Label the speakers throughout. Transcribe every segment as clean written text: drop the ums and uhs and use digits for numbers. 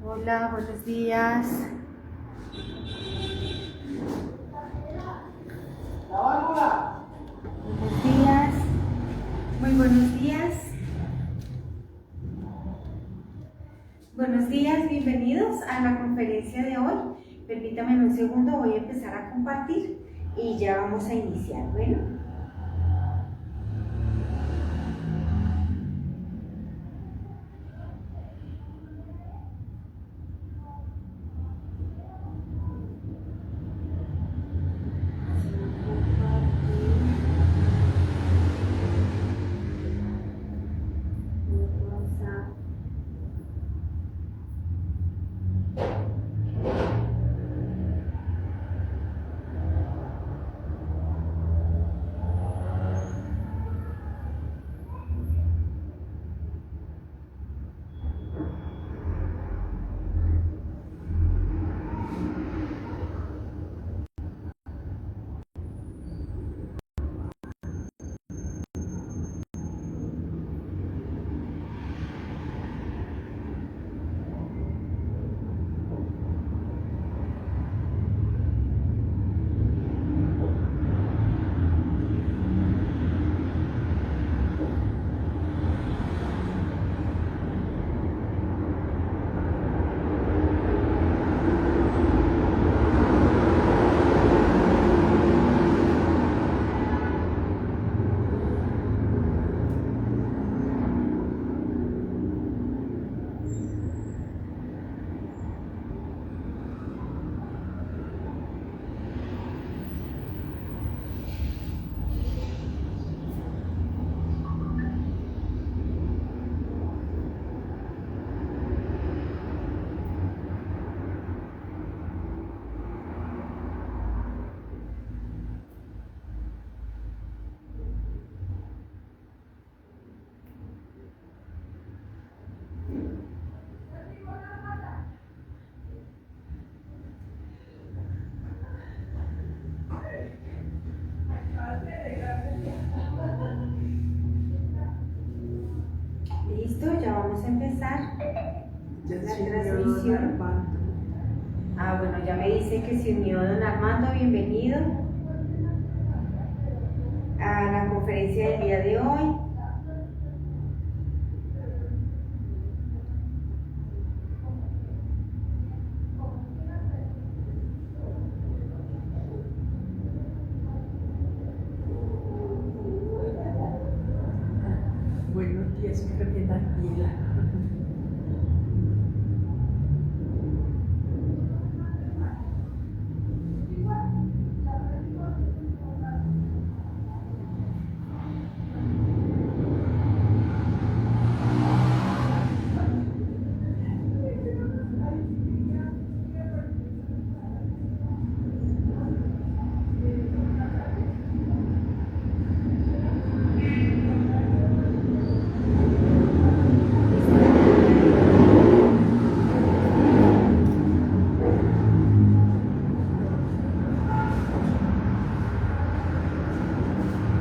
Speaker 1: Hola, buenos días. Buenos días. Muy buenos días. Buenos días, bienvenidos a la conferencia de hoy. Permítame un segundo, voy a empezar a compartir y ya vamos a iniciar. Bueno. Listo, ya vamos a empezar la transmisión. Bueno, ya me dice que se unió don Armando, bienvenido a la conferencia del día de hoy.
Speaker 2: Buenos días, qué tranquila.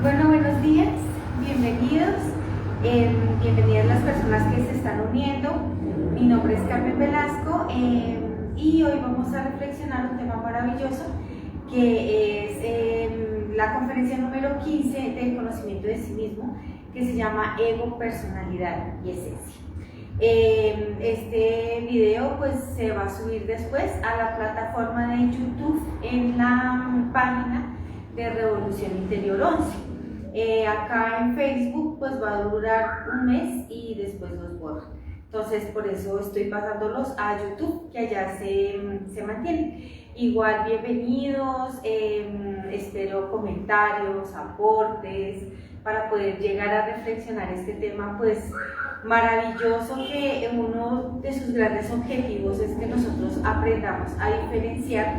Speaker 1: Bueno, buenos días, bienvenidos, bienvenidas las personas que se están uniendo. Mi nombre es Carmen Velasco y hoy vamos a reflexionar un tema maravilloso que es la conferencia número 15 del conocimiento de sí mismo, que se llama Ego, Personalidad y Esencia. Este video pues se va a subir después a la plataforma de YouTube en la página de Revolución Interior 11. Acá en Facebook pues va a durar un mes y después los borro. Entonces por eso estoy pasándolos a YouTube, que allá se mantienen. Igual bienvenidos, espero comentarios, aportes para poder llegar a reflexionar este tema pues maravilloso, que uno de sus grandes objetivos es que nosotros aprendamos a diferenciar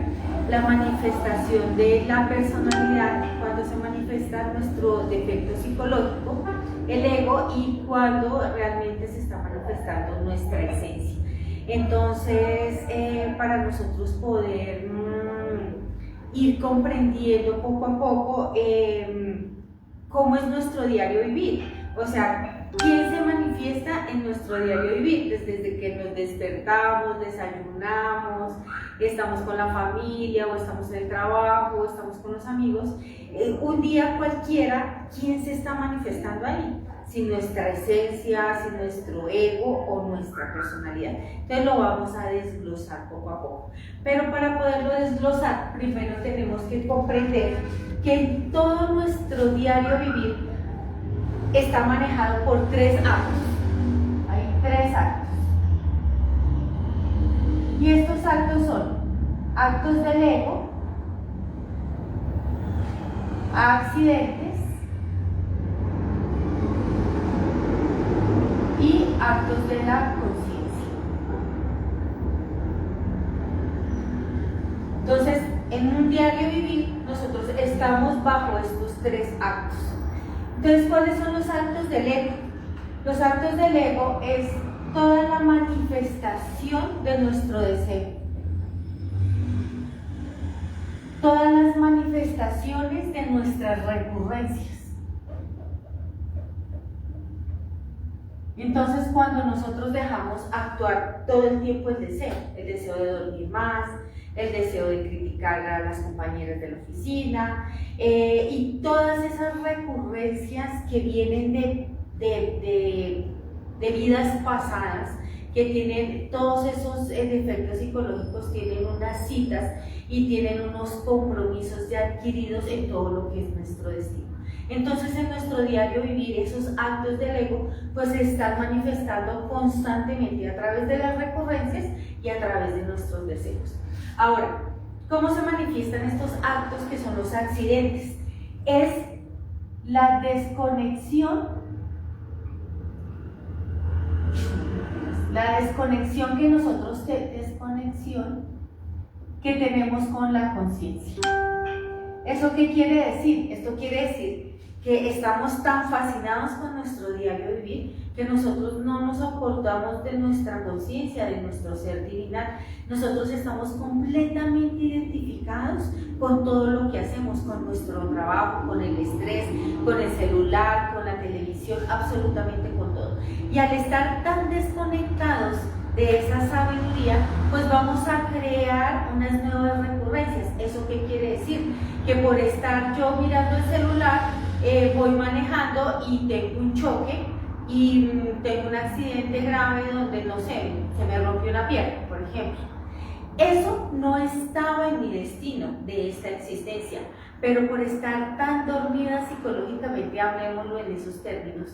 Speaker 1: la manifestación de la personalidad cuando se manifiesta nuestro defecto psicológico, el ego, y cuando realmente se está manifestando nuestra esencia. Entonces, para nosotros poder ir comprendiendo poco a poco cómo es nuestro diario vivir, o sea, ¿Quién se manifiesta en nuestro diario vivir? Desde que nos despertamos, desayunamos, estamos con la familia, o estamos en el trabajo, o estamos con los amigos. Un día cualquiera, ¿quién se está manifestando ahí? Si nuestra esencia, si nuestro ego o nuestra personalidad. Entonces lo vamos a desglosar poco a poco. Pero para poderlo desglosar, primero tenemos que comprender que en todo nuestro diario vivir está manejado por 3 actos. Hay 3 actos. Y estos actos son actos del ego, accidentes y actos de la conciencia. Entonces, en un diario vivir, nosotros estamos bajo estos 3 actos. Entonces, ¿cuáles son los actos del ego? Los actos del ego es toda la manifestación de nuestro deseo. Todas las manifestaciones de nuestras recurrencias. Entonces, cuando nosotros dejamos actuar todo el tiempo el deseo de dormir más, el deseo de criticar a las compañeras de la oficina, y todas esas recurrencias que vienen de vidas pasadas, que tienen todos esos defectos psicológicos, tienen unas citas y tienen unos compromisos ya adquiridos en todo lo que es nuestro destino. Entonces, en nuestro diario vivir, esos actos del ego pues se están manifestando constantemente a través de las recurrencias y a través de nuestros deseos. Ahora, ¿cómo se manifiestan estos actos que son los accidentes? Es la desconexión que nosotros que tenemos con la conciencia. ¿Eso qué quiere decir? Esto quiere decir que estamos tan fascinados con nuestro diario vivir que nosotros no nos acordamos de nuestra conciencia, de nuestro ser divinal. Nosotros estamos completamente identificados con todo lo que hacemos, con nuestro trabajo, con el estrés, con el celular, con la televisión, absolutamente con todo. Y al estar tan desconectados de esa sabiduría, pues vamos a crear unas nuevas recurrencias. ¿Eso qué quiere decir? Que por estar yo mirando el celular, voy manejando y tengo un choque y tengo un accidente grave donde, no sé, se me rompió una pierna, por ejemplo. Eso no estaba en mi destino de esta existencia, pero por estar tan dormida psicológicamente, hablemoslo en esos términos,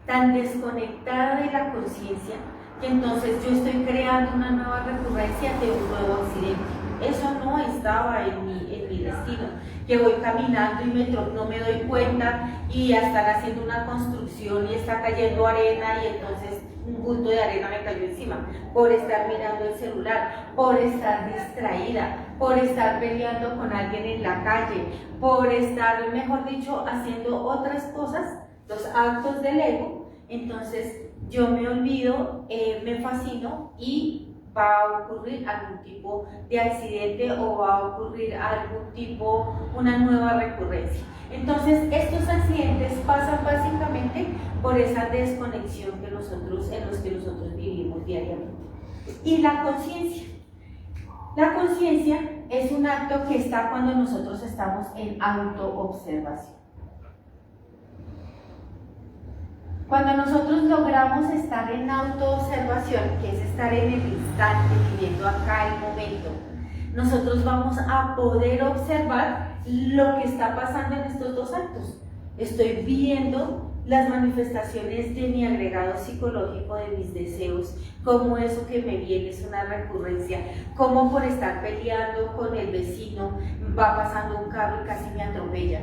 Speaker 1: tan desconectada de la conciencia, que entonces yo estoy creando una nueva recurrencia de un nuevo accidente. Eso no estaba en mi destino, que voy caminando y no me doy cuenta y ya están haciendo una construcción y está cayendo arena y entonces un bulto de arena me cayó encima por estar mirando el celular, por estar distraída, por estar peleando con alguien en la calle, por estar, mejor dicho, haciendo otras cosas, los actos del ego. Entonces yo me olvido, me fascino y va a ocurrir algún tipo de accidente o va a ocurrir algún tipo, una nueva recurrencia. Entonces, estos accidentes pasan básicamente por esa desconexión en los que nosotros vivimos diariamente. Y la conciencia. La conciencia es un acto que está cuando nosotros estamos en autoobservación. Cuando nosotros logramos estar en autoobservación, que es estar en el instante, viviendo acá el momento, nosotros vamos a poder observar lo que está pasando en estos 2 actos. Estoy viendo las manifestaciones de mi agregado psicológico, de mis deseos, cómo eso que me viene es una recurrencia, cómo por estar peleando con el vecino va pasando un carro y casi me atropella.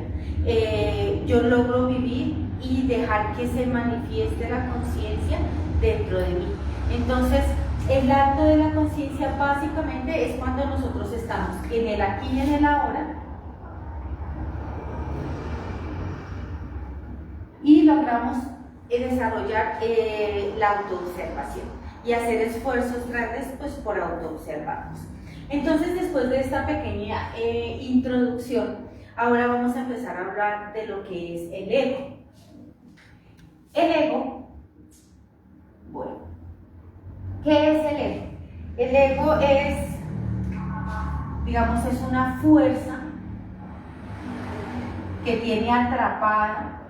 Speaker 1: Yo logro vivir y dejar que se manifieste la conciencia dentro de mí. Entonces, el acto de la conciencia básicamente es cuando nosotros estamos en el aquí y en el ahora y logramos desarrollar la autoobservación y hacer esfuerzos grandes pues por autoobservarnos. Entonces, después de esta pequeña introducción, ahora vamos a empezar a hablar de lo que es el ego. El ego Bueno, ¿qué es el ego? El ego es, digamos, es una fuerza que tiene atrapada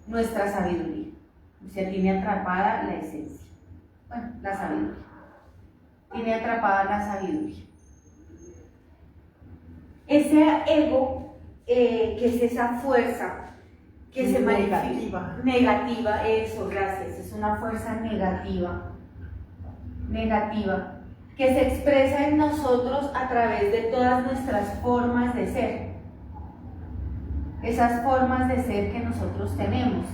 Speaker 1: nuestra sabiduría, o sea, tiene atrapada la esencia, bueno, la sabiduría, tiene atrapada la sabiduría. Ese ego, que es esa fuerza que se manifiesta negativa, eso, gracias, es una fuerza negativa, que se expresa en nosotros a través de todas nuestras formas de ser. Esas formas de ser que nosotros tenemos,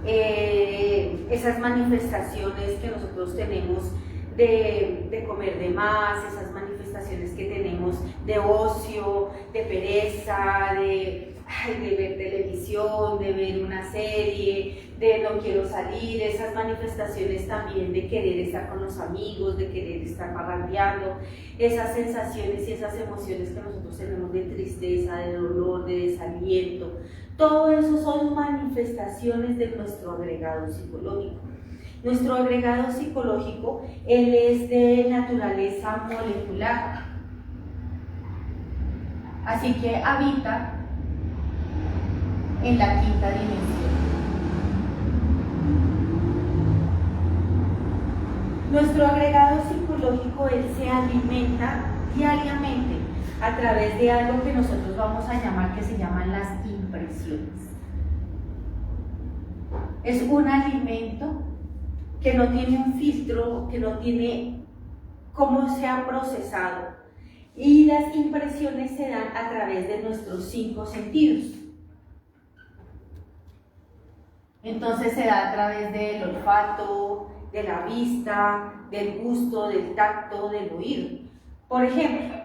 Speaker 1: esas manifestaciones que nosotros tenemos de comer de más, esas manifestaciones que tenemos de ocio, de pereza, de ver televisión, de ver una serie, de no quiero salir, esas manifestaciones también de querer estar con los amigos, de querer estar parrandeando, esas sensaciones y esas emociones que nosotros tenemos de tristeza, de dolor, de desaliento, todo eso son manifestaciones de nuestro agregado psicológico. Nuestro agregado psicológico, él es de naturaleza molecular, así que habita en la quinta dimensión. Nuestro agregado psicológico, él se alimenta diariamente a través de algo que nosotros vamos a llamar, que se llaman las impresiones. Es un alimento que no tiene un filtro, que no tiene cómo se ha procesado, y las impresiones se dan a través de nuestros 5 sentidos. Entonces se da a través del olfato, de la vista, del gusto, del tacto, del oído. Por ejemplo,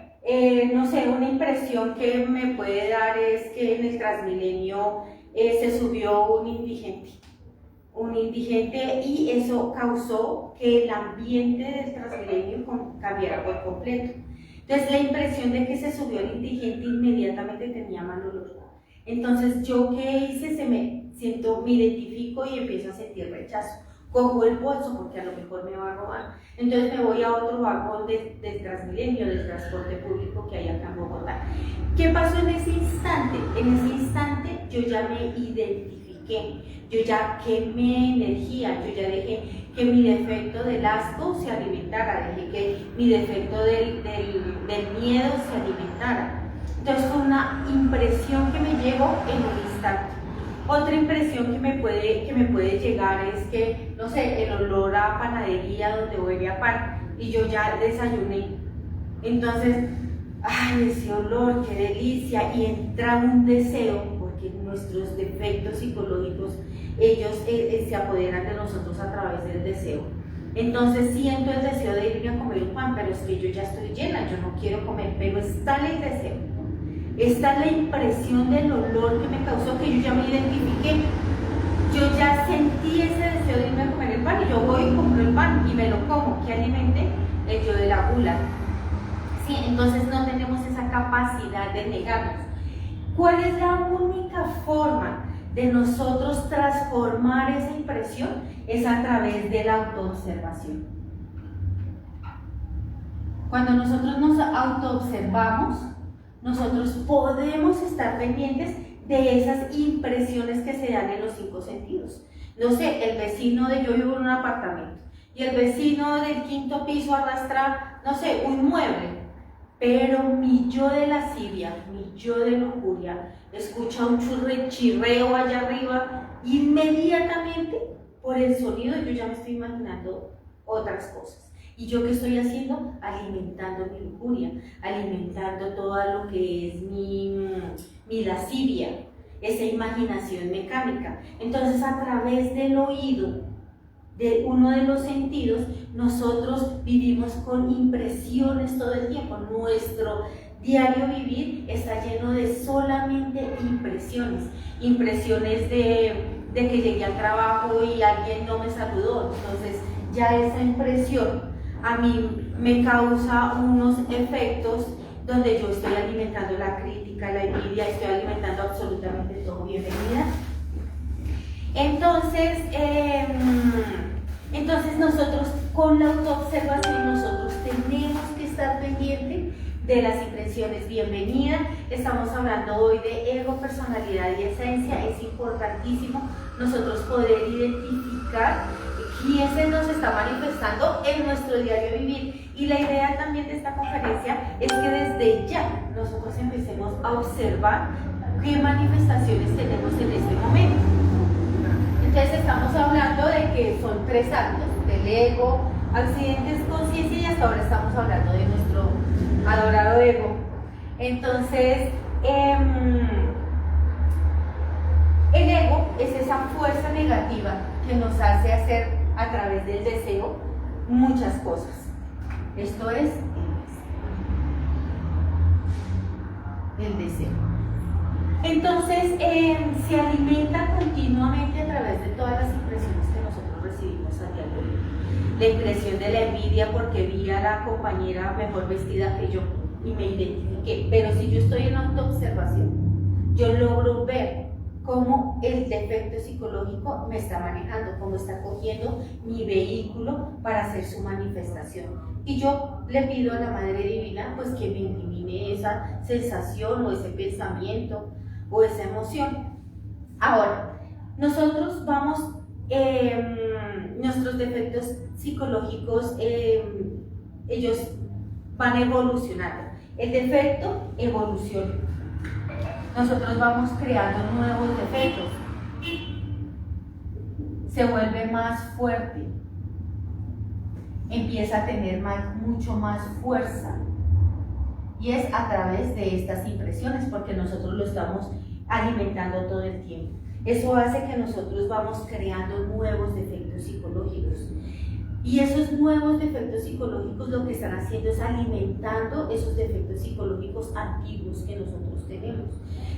Speaker 1: no sé, una impresión que me puede dar es que en el Transmilenio se subió un indigente, y eso causó que el ambiente del Transmilenio cambiara por completo. Entonces la impresión de que se subió el indigente inmediatamente tenía mal olor. Entonces yo, ¿qué hice? Me identifico y empiezo a sentir rechazo. Cojo el bolso porque a lo mejor me va a robar. Entonces me voy a otro vagón del Transmilenio, del transporte público que hay acá en Bogotá. ¿Qué pasó en ese instante? En ese instante yo ya me identifiqué, yo ya quemé energía, yo ya dejé que mi defecto del asco se alimentara, dejé que mi defecto del miedo se alimentara. Entonces fue una impresión que me llegó en un instante. Otra impresión que me puede llegar es que, no sé, el olor a panadería donde huele a pan, y yo ya desayuné. Entonces, ¡ay, ese olor, qué delicia! Y entra un deseo, porque nuestros defectos psicológicos, ellos se apoderan de nosotros a través del deseo. Entonces siento el deseo de irme a comer un pan, pero es que yo ya estoy llena, yo no quiero comer, pero está el deseo. Esta es la impresión del olor que me causó, que yo ya me identifiqué. Yo ya sentí ese deseo de irme a comer el pan, y yo voy y compro el pan y me lo como, que alimente el yo de la gula. Sí, entonces no tenemos esa capacidad de negarnos. ¿Cuál es la única forma de nosotros transformar esa impresión? Es a través de la autoobservación. Cuando nosotros nos autoobservamos, nosotros podemos estar pendientes de esas impresiones que se dan en los 5 sentidos. No sé, el vecino yo vivo en un apartamento, y el vecino del 5.º piso arrastra, no sé, un mueble, pero mi yo de lascivia, mi yo de lujuria, escucha un chirreo allá arriba, inmediatamente por el sonido yo ya me estoy imaginando otras cosas. ¿Y yo qué estoy haciendo? Alimentando mi lujuria, alimentando todo lo que es mi lascivia, esa imaginación mecánica. Entonces, a través del oído, de uno de los sentidos, nosotros vivimos con impresiones todo el tiempo. Nuestro diario vivir está lleno de solamente impresiones. Impresiones de que llegué al trabajo y alguien no me saludó. Entonces, ya esa impresión a mí me causa unos efectos donde yo estoy alimentando la crítica, la envidia, estoy alimentando absolutamente todo. Bienvenida. Entonces nosotros con la autoobservación nosotros tenemos que estar pendientes de las impresiones. Bienvenida, estamos hablando hoy de ego, personalidad y esencia. Es importantísimo nosotros poder identificar quién se nos está manifestando en nuestro diario vivir. Y la idea también de esta conferencia es que desde ya nosotros empecemos a observar qué manifestaciones tenemos en este momento. Entonces estamos hablando de que son 3 actos: del ego, accidentes, conciencia, y hasta ahora estamos hablando de nuestro adorado ego. Entonces, el ego es esa fuerza negativa que nos hace hacer a través del deseo muchas cosas. Esto es el deseo. Entonces, se alimenta continuamente a través de todas las impresiones que nosotros recibimos a diario. La impresión de la envidia porque vi a la compañera mejor vestida que yo y me identifiqué. Pero si yo estoy en autoobservación, yo logro ver cómo el defecto psicológico me está manejando, cómo está cogiendo mi vehículo para hacer su manifestación. Y yo le pido a la Madre Divina pues que me elimine esa sensación o ese pensamiento o esa emoción. Ahora, nosotros vamos, nuestros defectos psicológicos, ellos van evolucionando. El defecto evoluciona. Nosotros vamos creando nuevos defectos. Se vuelve más fuerte. Empieza a tener mucho más fuerza. Y es a través de estas impresiones, porque nosotros lo estamos alimentando todo el tiempo. Eso hace que nosotros vamos creando nuevos defectos psicológicos. Y esos nuevos defectos psicológicos lo que están haciendo es alimentando esos defectos psicológicos antiguos que nosotros tenemos.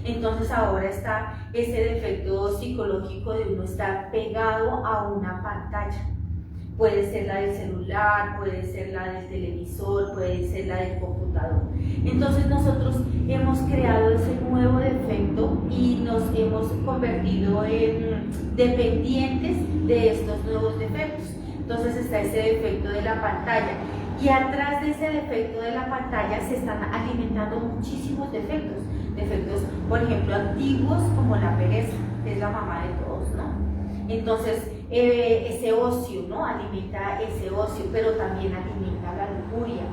Speaker 1: Entonces ahora está ese defecto psicológico de uno estar pegado a una pantalla. Puede ser la del celular, puede ser la del televisor, puede ser la del computador. Entonces nosotros hemos creado ese nuevo defecto y nos hemos convertido en dependientes de estos nuevos defectos. Entonces está ese defecto de la pantalla, y atrás de ese defecto de la pantalla se están alimentando muchísimos defectos. Defectos, por ejemplo, antiguos, como la pereza, que es la mamá de todos, ¿no? Entonces, ese ocio, ¿no? Alimenta ese ocio, pero también alimenta la lujuria,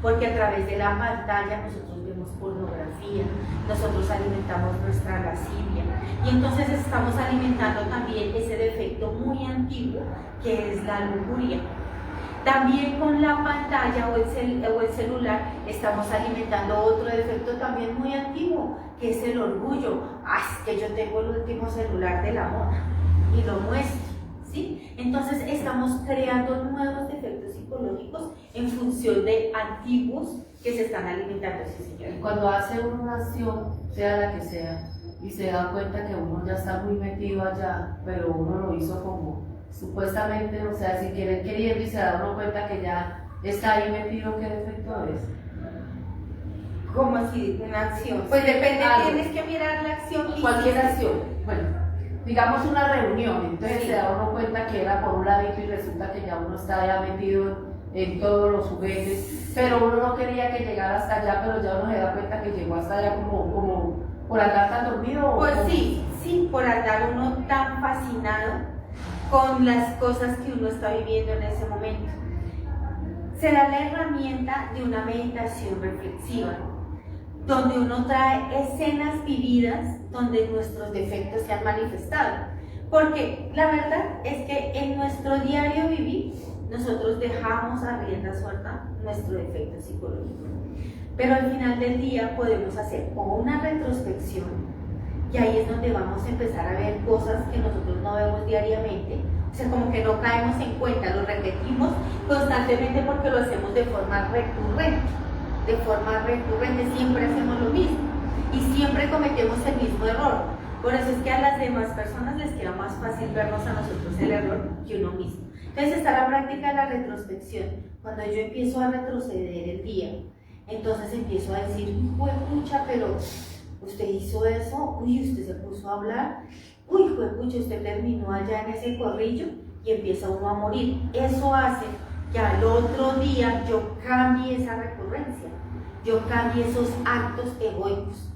Speaker 1: porque a través de la pantalla nosotros vemos pornografía, nosotros alimentamos nuestra lascivia, y entonces estamos alimentando también ese defecto muy antiguo que es la lujuria. También con la pantalla o el celular estamos alimentando otro defecto también muy antiguo, que es el orgullo. Es que yo tengo el último celular de la moda y lo muestro, ¿sí? Entonces estamos creando nuevos defectos psicológicos en función de antiguos que se están alimentando. Sí, señor.
Speaker 2: Y cuando hace una acción, sea la que sea, y se da cuenta que uno ya está muy metido allá, pero uno lo hizo como supuestamente, o sea, sin querer queriendo, y se da uno cuenta que ya está ahí metido, ¿qué defecto es?
Speaker 1: ¿Cómo así? Una acción. Pues depende, tienes que mirar la acción.
Speaker 2: Cualquier acción. Bueno, digamos una reunión, entonces
Speaker 1: sí,
Speaker 2: se da uno cuenta que era por un ladito y resulta que ya uno está ya metido en todos los juguetes, pero uno no quería que llegara hasta allá, pero ya uno se da cuenta que llegó hasta allá como por andar tan dormido.
Speaker 1: Pues sí, por andar uno tan fascinado con las cosas que uno está viviendo en ese momento. Será la herramienta de una meditación reflexiva, donde uno trae escenas vividas donde nuestros defectos se han manifestado. Porque la verdad es que en nuestro diario vivir nosotros dejamos a rienda suelta nuestro defecto psicológico. Pero al final del día podemos hacer una retrospección, y ahí es donde vamos a empezar a ver cosas que nosotros no vemos diariamente. O sea, como que no caemos en cuenta, lo repetimos constantemente porque lo hacemos de forma recurrente. De forma recurrente siempre hacemos lo mismo y siempre cometemos el mismo error. Por eso es que a las demás personas les queda más fácil vernos a nosotros el error que uno mismo. Entonces está la práctica de la retrospección. Cuando yo empiezo a retroceder el día, entonces empiezo a decir, pucha, pero usted hizo eso, uy, usted se puso a hablar, uy, juepucha, usted terminó allá en ese corrillo y empieza uno a morir. Eso hace que al otro día yo cambie esa recurrencia, yo cambie esos actos egoicos.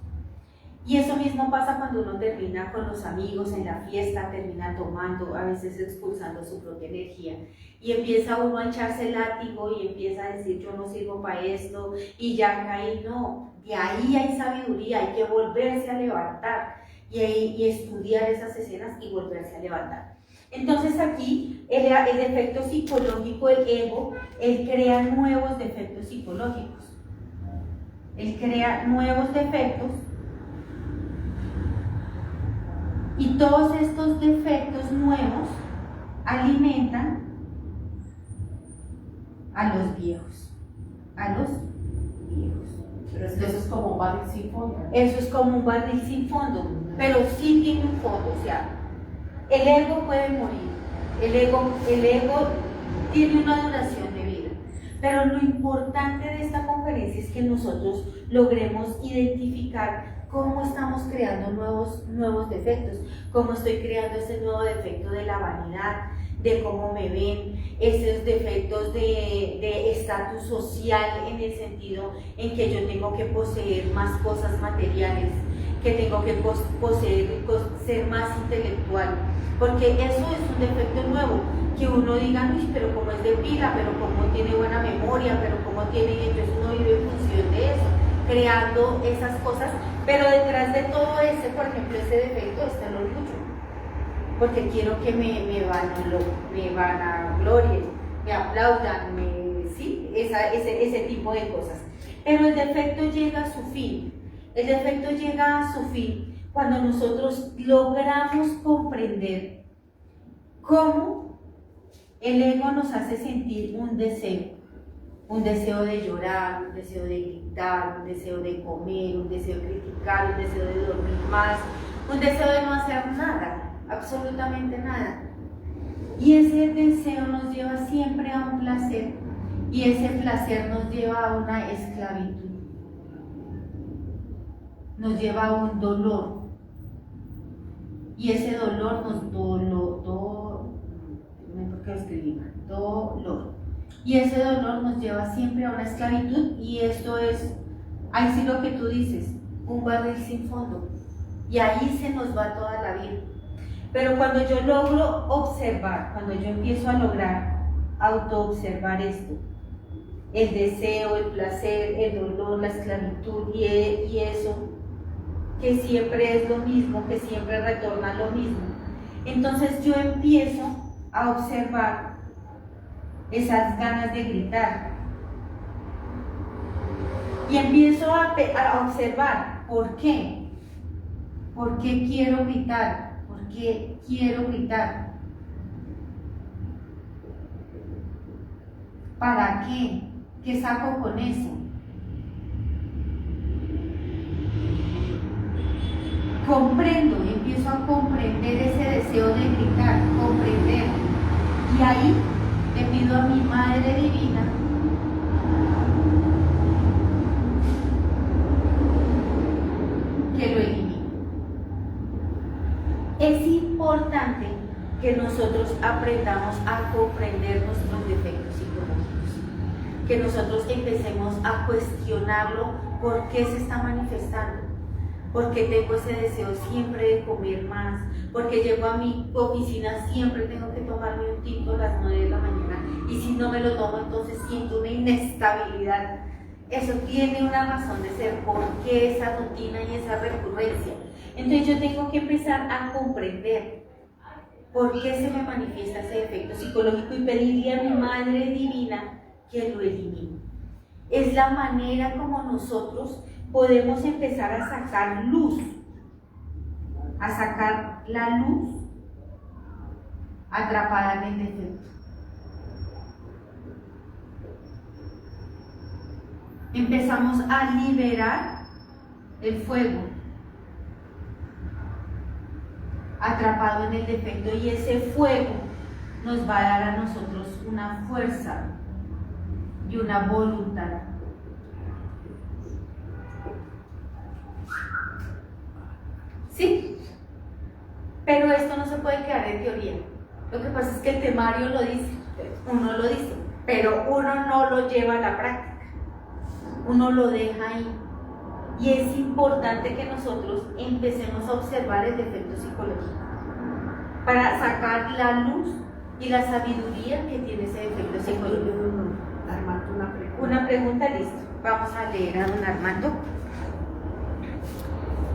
Speaker 1: Y eso mismo pasa cuando uno termina con los amigos en la fiesta, termina tomando, a veces expulsando su propia energía. Y empieza uno a echarse látigo y empieza a decir yo no sirvo para esto y ya caí. No, de ahí hay sabiduría, hay que volverse a levantar y estudiar esas escenas y volverse a levantar. Entonces aquí el efecto psicológico, el ego, él crea nuevos defectos psicológicos. Él crea nuevos defectos. Y todos estos defectos nuevos alimentan a los viejos. A los viejos.
Speaker 2: Pero es que eso es como un barril sin fondo.
Speaker 1: Eso es como un barril sin fondo, pero sí tiene un fondo. O sea, el ego puede morir. El ego tiene una duración de vida. Pero lo importante de esta conferencia es que nosotros logremos identificar cómo estamos creando nuevos defectos, cómo estoy creando ese nuevo defecto de la vanidad, de cómo me ven, esos defectos de estatus social en el sentido en que yo tengo que poseer más cosas materiales, que tengo que poseer, ser más intelectual, porque eso es un defecto nuevo, que uno diga, uy, pero como es de pila, pero como tiene buena memoria, pero como tiene, y entonces uno vive en función de eso, creando esas cosas, pero detrás de todo ese, por ejemplo, ese defecto está el orgullo, porque quiero que me vanaglorien, me aplaudan, ¿sí? Ese tipo de cosas. Pero el defecto llega a su fin, el defecto llega a su fin cuando nosotros logramos comprender cómo el ego nos hace sentir un deseo de llorar, un deseo de gritar, un deseo de comer, un deseo de criticar, un deseo de dormir más, un deseo de no hacer nada, absolutamente nada. Y ese deseo nos lleva siempre a un placer, y ese placer nos lleva a una esclavitud, nos lleva a un dolor, y ese dolor nos dolor. Y ese dolor nos lleva siempre a una esclavitud, y esto es, ahí sí lo que tú dices, un barril sin fondo, y ahí se nos va toda la vida. Pero cuando yo logro observar, cuando yo empiezo a lograr autoobservar esto, el deseo, el placer, el dolor, la esclavitud y eso, que siempre es lo mismo, que siempre retorna lo mismo, entonces yo empiezo a observar esas ganas de gritar y empiezo a observar ¿por qué? ¿Por qué quiero gritar? ¿Por qué quiero gritar? ¿Para qué? ¿Qué saco con eso? Comprendo, empiezo a comprender ese deseo de gritar, comprender, y ahí le pido a mi Madre Divina que lo elimine. Es importante que nosotros aprendamos a comprender nuestros defectos psicológicos, que nosotros empecemos a cuestionarlo, por qué se está manifestando, por qué tengo ese deseo siempre de comer más, porque llego a mi oficina, siempre tengo que tomarme un tinto a las 9 de la mañana, y si no me lo tomo entonces siento una inestabilidad. Eso tiene una razón de ser, ¿por qué esa rutina y esa recurrencia? Entonces yo tengo que empezar a comprender por qué se me manifiesta ese defecto psicológico y pedirle a mi Madre Divina que lo elimine. Es la manera como nosotros podemos empezar a sacar luz, a sacar la luz atrapada en el defecto. Empezamos a liberar el fuego atrapado en el defecto, y ese fuego nos va a dar a nosotros una fuerza y una voluntad. ¿Sí? Pero esto no se puede quedar en teoría. Lo que pasa es que el temario lo dice, uno lo dice, pero uno no lo lleva a la práctica, uno lo deja ahí. Y es importante que nosotros empecemos a observar el defecto psicológico para sacar la luz y la sabiduría que tiene ese defecto psicológico.
Speaker 3: Armando, una pregunta.
Speaker 1: Una pregunta, listo. Vamos a leer a don Armando.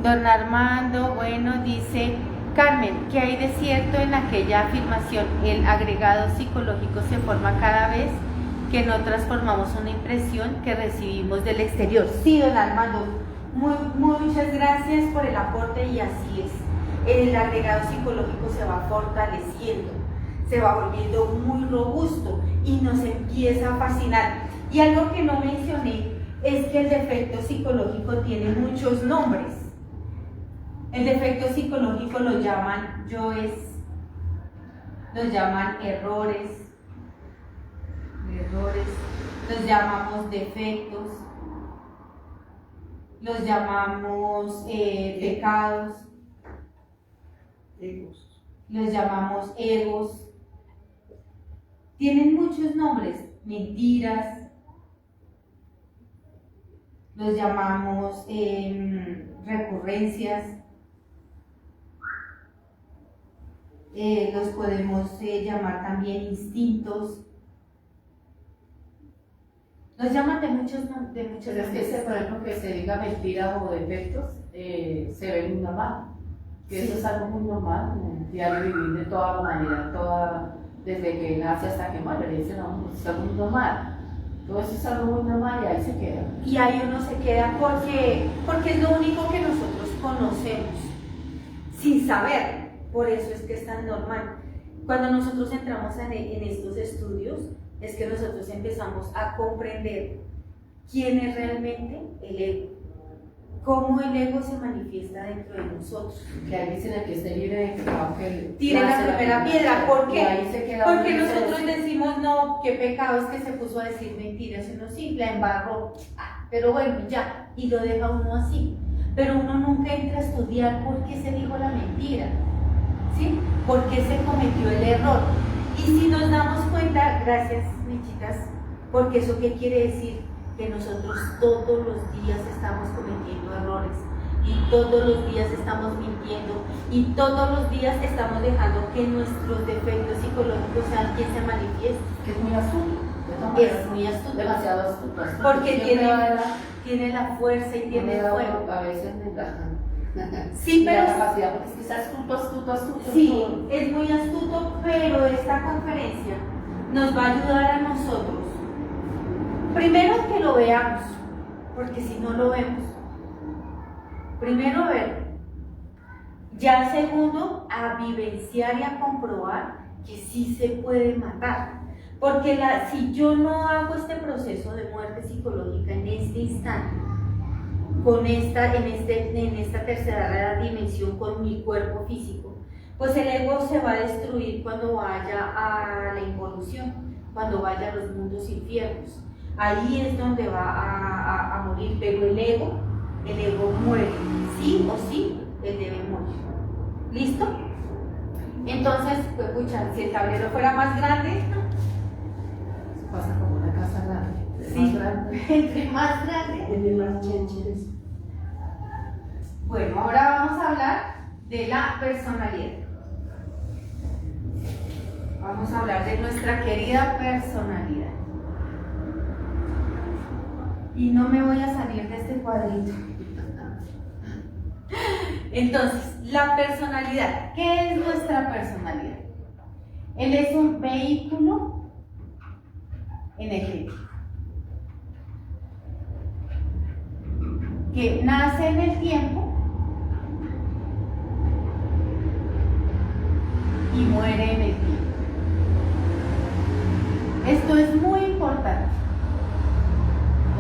Speaker 1: Don Armando, bueno, dice: Carmen, ¿qué hay de cierto en aquella afirmación? El agregado psicológico se forma cada vez que no transformamos una impresión que recibimos del exterior. Sí, don Armando, muchas gracias por el aporte, y así es. El agregado psicológico se va fortaleciendo, se va volviendo muy robusto y nos empieza a fascinar. Y algo que no mencioné es que el defecto psicológico tiene muchos nombres. El defecto psicológico lo llaman yoes, los llaman errores, los llamamos defectos, los llamamos pecados, los llamamos egos. Tienen muchos nombres, mentiras, los llamamos recurrencias, los podemos llamar también instintos, los llaman de muchas
Speaker 2: Pero es que
Speaker 1: veces.
Speaker 2: por ejemplo, que se diga mentiras o defectos, se ve muy normal. Que
Speaker 1: Sí.
Speaker 2: eso es algo muy normal en el diario vivir de toda la humanidad, desde que nace hasta que muere. Dicen, no, es algo muy normal. Todo eso es algo muy normal y ahí se queda.
Speaker 1: Y ahí uno se queda porque es lo único que nosotros conocemos, sin saber. Por eso es que es tan normal. Cuando nosotros entramos en estos estudios, es que nosotros empezamos a comprender quién es realmente el ego, cómo el ego se manifiesta dentro de nosotros.
Speaker 2: Que ahí dicen el que esté libre de pecado que
Speaker 1: Tiene la primera piedra. ¿Por
Speaker 2: Y
Speaker 1: qué?
Speaker 2: ahí se queda
Speaker 1: Porque
Speaker 2: uno
Speaker 1: nosotros
Speaker 2: solo.
Speaker 1: decimos, no, qué pecado es que se puso a decir mentiras, uno simple, embarró, pero bueno, ya, y lo deja uno así. Pero uno nunca entra a estudiar por qué se dijo la mentira, ¿sí? ¿Por qué se cometió el error? Y si nos damos cuenta, gracias, Michitas, porque eso qué quiere decir, que nosotros todos los días estamos cometiendo errores, y todos los días estamos mintiendo, y todos los días estamos dejando que nuestros defectos psicológicos sean quien se manifieste.
Speaker 2: Que es muy astuto.
Speaker 1: Es muy astuto,
Speaker 2: Demasiado astuto.
Speaker 1: porque
Speaker 2: Siempre
Speaker 1: tiene la fuerza y tiene el fuego.
Speaker 2: a veces me da.
Speaker 1: Sí, pero
Speaker 2: la capacidad, porque es que es astuto.
Speaker 1: sí, es muy astuto, pero esta conferencia nos va a ayudar a nosotros, primero que lo veamos, porque si no lo vemos, primero verlo, ya segundo a vivenciar y a comprobar que sí se puede matar, porque si yo no hago este proceso de muerte psicológica en este instante, en esta tercera dimensión con mi cuerpo físico, pues el ego se va a destruir cuando vaya a la involución, cuando vaya a los mundos infiernos. Ahí es donde va a morir, pero el ego muere, sí o sí, él debe morir. ¿Listo? Entonces, pues pucha, si el tablero fuera más grande,
Speaker 2: Pasa como una casa grande.
Speaker 1: sí,
Speaker 2: Más grande.
Speaker 1: entre más grande.
Speaker 3: Tiene más chécheres.
Speaker 1: Bueno, ahora vamos a hablar de la personalidad. Vamos a hablar de nuestra querida personalidad. Y no me voy a salir de este cuadrito. Entonces, la personalidad. ¿Qué es nuestra personalidad? Él es un vehículo energético que nace en el tiempo y muere en el tiempo. Esto es muy importante.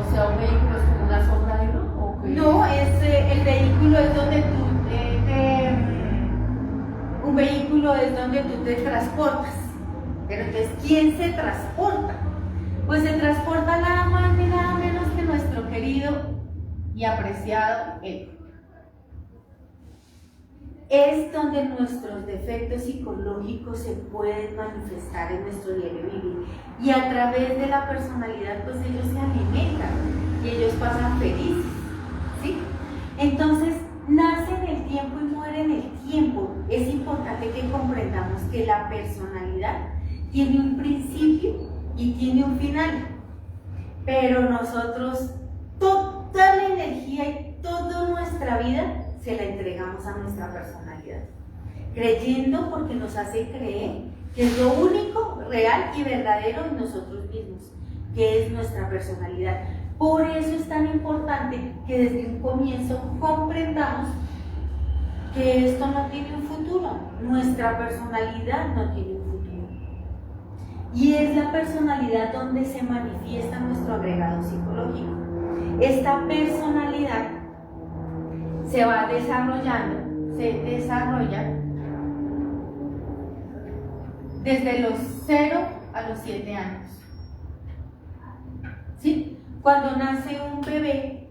Speaker 2: O sea, un vehículo es como una sombra de uno. ¿O qué?
Speaker 1: No, el vehículo es donde un vehículo es donde tú te transportas. Pero entonces, ¿quién se transporta? Pues se transporta nada más ni nada menos que nuestro querido y apreciado ego. es donde nuestros defectos psicológicos se pueden manifestar en nuestro diario vivir. Y a través de la personalidad, pues ellos se alimentan y ellos pasan felices, ¿sí? Entonces, nace en el tiempo y muere en el tiempo. Es importante que comprendamos que la personalidad tiene un principio y tiene un final. Pero nosotros, toda la energía y toda nuestra vida se la entregamos a nuestra personalidad, creyendo porque nos hace creer que es lo único real y verdadero en nosotros mismos, que es nuestra personalidad. Por eso es tan importante que desde un comienzo comprendamos que esto no tiene un futuro, nuestra personalidad no tiene un futuro. Y es la personalidad donde se manifiesta nuestro agregado psicológico. Esta personalidad se va desarrollando, se desarrolla desde los 0 a los 7 años. ¿Sí? Cuando nace un bebé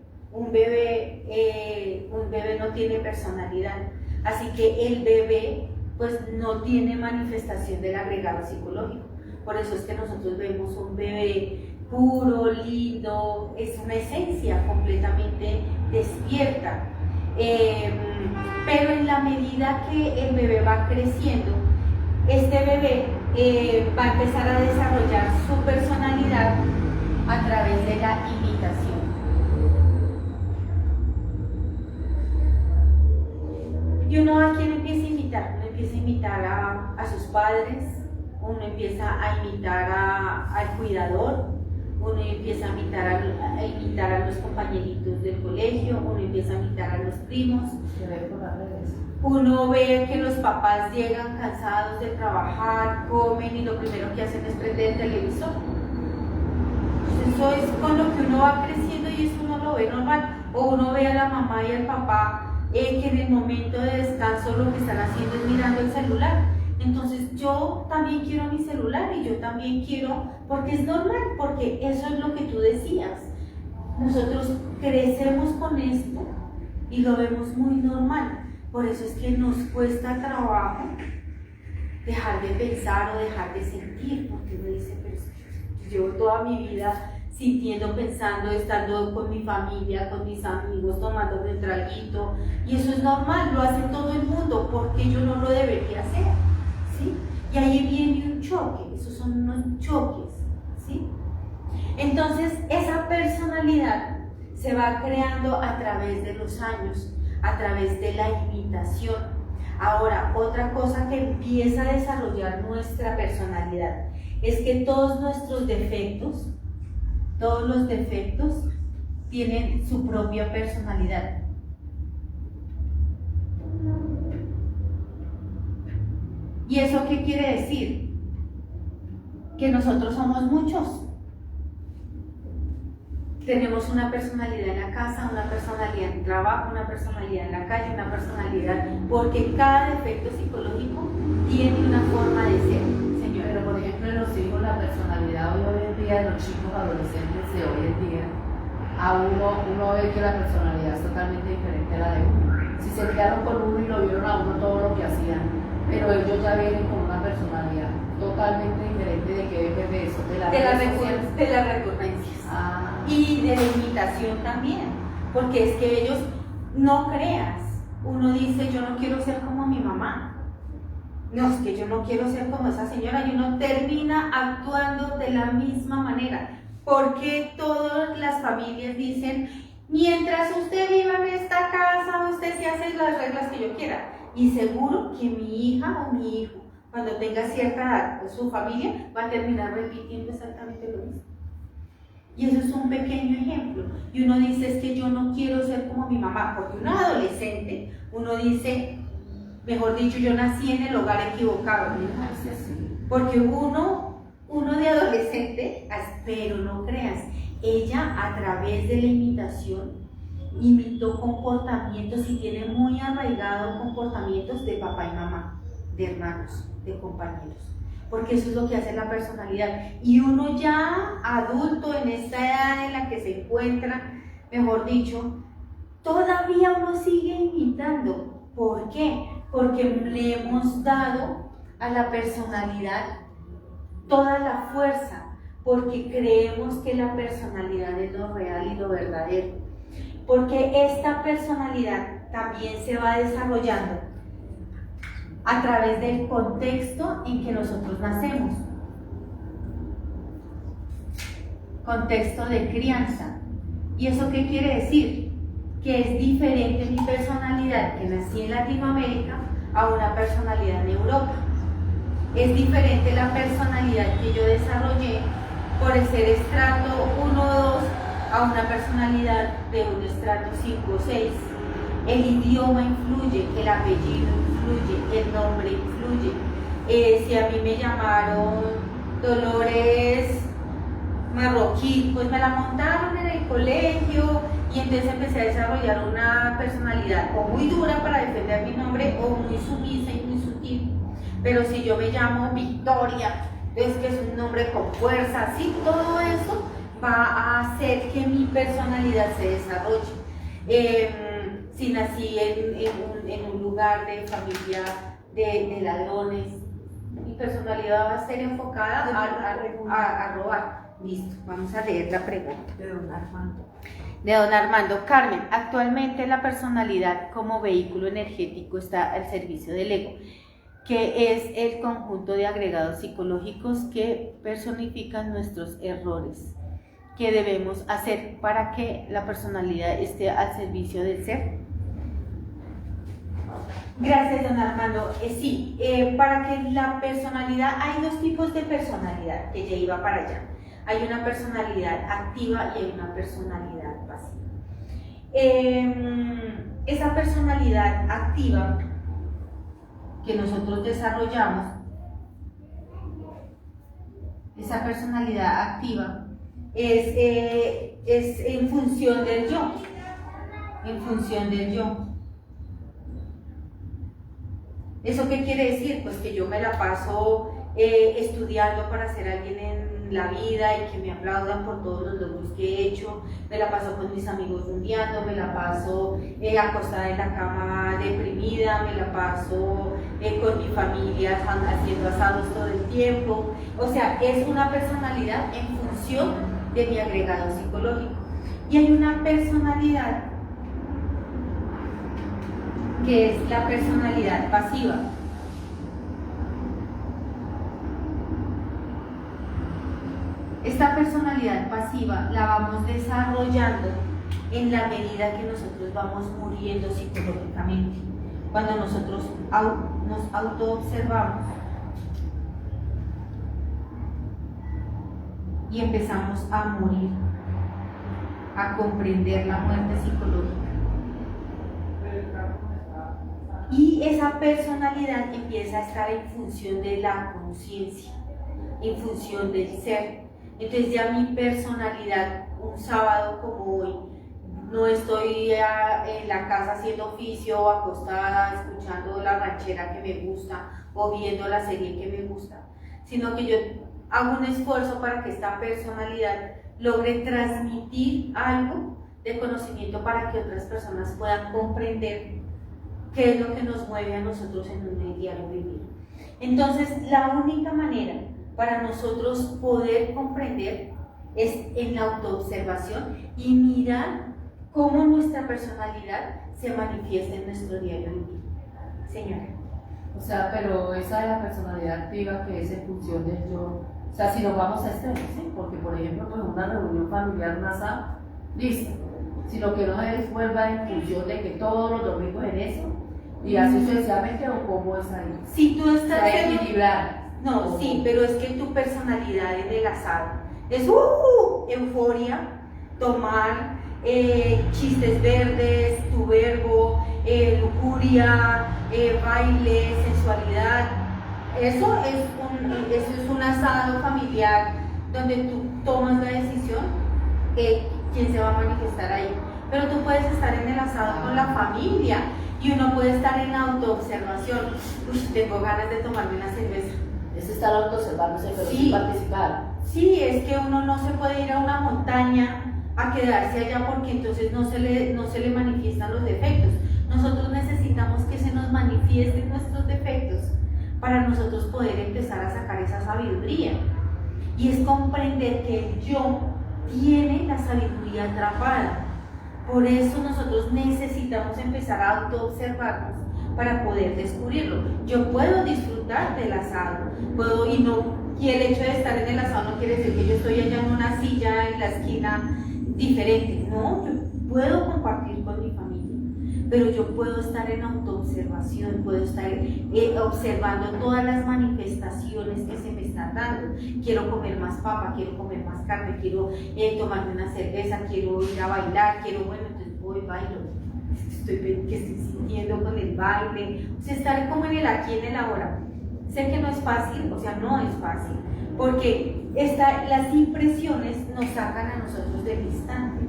Speaker 1: no tiene personalidad, así que el bebé pues no tiene manifestación del agregado psicológico. Por eso es que nosotros vemos un bebé puro, lindo, es una esencia completamente despierta. Pero en la medida que el bebé va creciendo, este bebé va a empezar a desarrollar su personalidad a través de la imitación. Y uno a quién empieza a imitar, uno empieza a imitar a sus padres, uno empieza a imitar al cuidador, uno empieza a imitar a los compañeritos del colegio, uno empieza a imitar a los primos. Uno ve que los papás llegan cansados de trabajar, comen y lo primero que hacen es prender el televisor. Eso es con lo que uno va creciendo y eso uno lo ve normal. O uno ve a la mamá y al papá que en el momento de descanso lo que están haciendo es mirando el celular. Entonces yo también quiero mi celular y yo también quiero, porque es normal, porque eso es lo que tú decías. Nosotros crecemos con esto y lo vemos muy normal. Por eso es que nos cuesta trabajo dejar de pensar o dejar de sentir, porque uno dice, pero yo llevo toda mi vida sintiendo, pensando, estando con mi familia, con mis amigos, tomando un traguito, y eso es normal, lo hace todo el mundo, porque yo no lo debería hacer, ¿sí? Y ahí viene un choque, esos son unos choques, ¿sí? Entonces, esa personalidad se va creando a través de los años, a través de la imitación. Ahora, otra cosa que empieza a desarrollar nuestra personalidad es que todos nuestros defectos, todos los defectos tienen su propia personalidad. ¿Y eso qué quiere decir? Que nosotros somos muchos. Tenemos una personalidad en la casa, una personalidad en el trabajo, una personalidad en la calle, una personalidad, porque cada defecto psicológico tiene una forma de ser, señor.
Speaker 2: Pero por ejemplo en los hijos, la personalidad hoy en día de los chicos adolescentes de hoy en día, a uno ve que la personalidad es totalmente diferente a la de uno. Si se quedaron con uno y lo vieron a uno todo lo que hacían, pero ellos ya vienen con una personalidad totalmente diferente. ¿De qué depende de eso?
Speaker 1: De las recurrencias. Y de la imitación también, porque es que ellos, no creas, uno dice yo no quiero ser como mi mamá, no, es que yo no quiero ser como esa señora, y uno termina actuando de la misma manera, porque todas las familias dicen, mientras usted viva en esta casa, usted se hace las reglas que yo quiera, y seguro que mi hija o mi hijo, cuando tenga cierta edad, su familia va a terminar repitiendo exactamente lo mismo. Y eso es un pequeño ejemplo. Y uno dice, es que yo no quiero ser como mi mamá, porque uno adolescente, uno dice, mejor dicho, yo nací en el hogar equivocado, ¿no? Porque uno de adolescente, pero no creas, ella a través de la imitación imitó comportamientos y tiene muy arraigados comportamientos de papá y mamá, de hermanos, de compañeros. Porque eso es lo que hace la personalidad. Y uno ya adulto, en esta edad en la que se encuentra, mejor dicho, todavía uno sigue imitando. ¿Por qué? porque le hemos dado a la personalidad toda la fuerza, porque creemos que la personalidad es lo real y lo verdadero, porque esta personalidad también se va desarrollando a través del contexto en que nosotros nacemos, contexto de crianza. ¿Y eso qué quiere decir? Que es diferente mi personalidad que nací en Latinoamérica a una personalidad en Europa. Es diferente la personalidad que yo desarrollé por ser estrato 1 o 2 a una personalidad de un estrato 5 o 6. El idioma influye, el apellido influye, el nombre influye. Si a mí me llamaron Dolores Marroquí, pues me la montaron en el colegio y entonces empecé a desarrollar una personalidad o muy dura para defender mi nombre o muy sumisa y muy sutil. Pero si yo me llamo Victoria, es que es un nombre con fuerza, sí, todo eso va a hacer que mi personalidad se desarrolle. Si nací en un lugar de familia de ladrones, mi personalidad va a ser enfocada a robar. Listo, vamos a leer la pregunta.
Speaker 3: De don Armando.
Speaker 1: De don Armando. Carmen, actualmente la personalidad como vehículo energético está al servicio del ego, que es el conjunto de agregados psicológicos que personifican nuestros errores. ¿Qué debemos hacer para que la personalidad esté al servicio del ser? Gracias, don Armando. Sí, para que la personalidad, hay dos tipos de personalidad, que ya iba para allá. Hay una personalidad activa y hay una personalidad pasiva. Esa personalidad activa que nosotros desarrollamos, esa personalidad activa es en función del yo, en función del yo. ¿Eso qué quiere decir? Pues que yo me la paso estudiando para ser alguien en la vida y que me aplaudan por todos los logros que he hecho, me la paso con mis amigos rumbeando, me la paso acostada en la cama deprimida, me la paso con mi familia haciendo asados todo el tiempo. O sea, es una personalidad en función de mi agregado psicológico. Y hay una personalidad que es la personalidad pasiva. Esta personalidad pasiva la vamos desarrollando en la medida que nosotros vamos muriendo psicológicamente. Cuando nosotros nos autoobservamos y empezamos a morir, a comprender la muerte psicológica. Y esa personalidad empieza a estar en función de la conciencia, en función del ser. Entonces ya mi personalidad, un sábado como hoy, no estoy en la casa haciendo oficio, acostada, escuchando la ranchera que me gusta o viendo la serie que me gusta, sino que yo hago un esfuerzo para que esta personalidad logre transmitir algo de conocimiento para que otras personas puedan comprender qué es lo que nos mueve a nosotros en un diario vivir. Entonces, la única manera para nosotros poder comprender es en la autoobservación y mirar cómo nuestra personalidad se manifiesta en nuestro diario vivir. Señora.
Speaker 2: O sea, pero esa es la personalidad activa que es en función del yo. O sea, si nos vamos a extremos, ¿sí? Porque, por ejemplo, pues una reunión familiar, un asado, listo. Si lo que no es vuelva en función de que todos los domingos en eso, y así sucesivamente, o cómo es ahí.
Speaker 1: Si tú estás
Speaker 2: equilibrar.
Speaker 1: No, sí, pero es que tu personalidad en el asado es euforia, tomar, chistes verdes, tu verbo, lujuria, baile, sensualidad. Eso es un asado familiar donde tú tomas la decisión de quién se va a manifestar ahí. Pero tú puedes estar en el asado con la familia y uno puede estar en autoobservación. Uy, tengo ganas de tomarme una cerveza.
Speaker 2: Es estar autoobservándose, pero
Speaker 1: Sí.
Speaker 2: sin participar.
Speaker 1: Sí, es que uno no se puede ir a una montaña a quedarse allá porque entonces no se le manifiestan los defectos. Nosotros necesitamos que se nos manifiesten nuestros defectos para nosotros poder empezar a sacar esa sabiduría. Y es comprender que el yo tiene la sabiduría atrapada. Por eso nosotros necesitamos empezar a autoobservarnos para poder descubrirlo. Yo puedo disfrutar del asado, y el hecho de estar en el asado no quiere decir que yo estoy allá en una silla en la esquina diferente. No, yo puedo compartir con mi familia, pero yo puedo estar en autoobservación, puedo estar observando todas las manifestaciones que se me están dando. Quiero comer más papa, quiero comer más carne, quiero tomarme una cerveza, quiero ir a bailar, entonces voy, bailo. ¿Qué estoy sintiendo con el baile? O sea, estar como en el aquí, en el ahora. Sé que no es fácil, no es fácil, porque las impresiones nos sacan a nosotros del instante.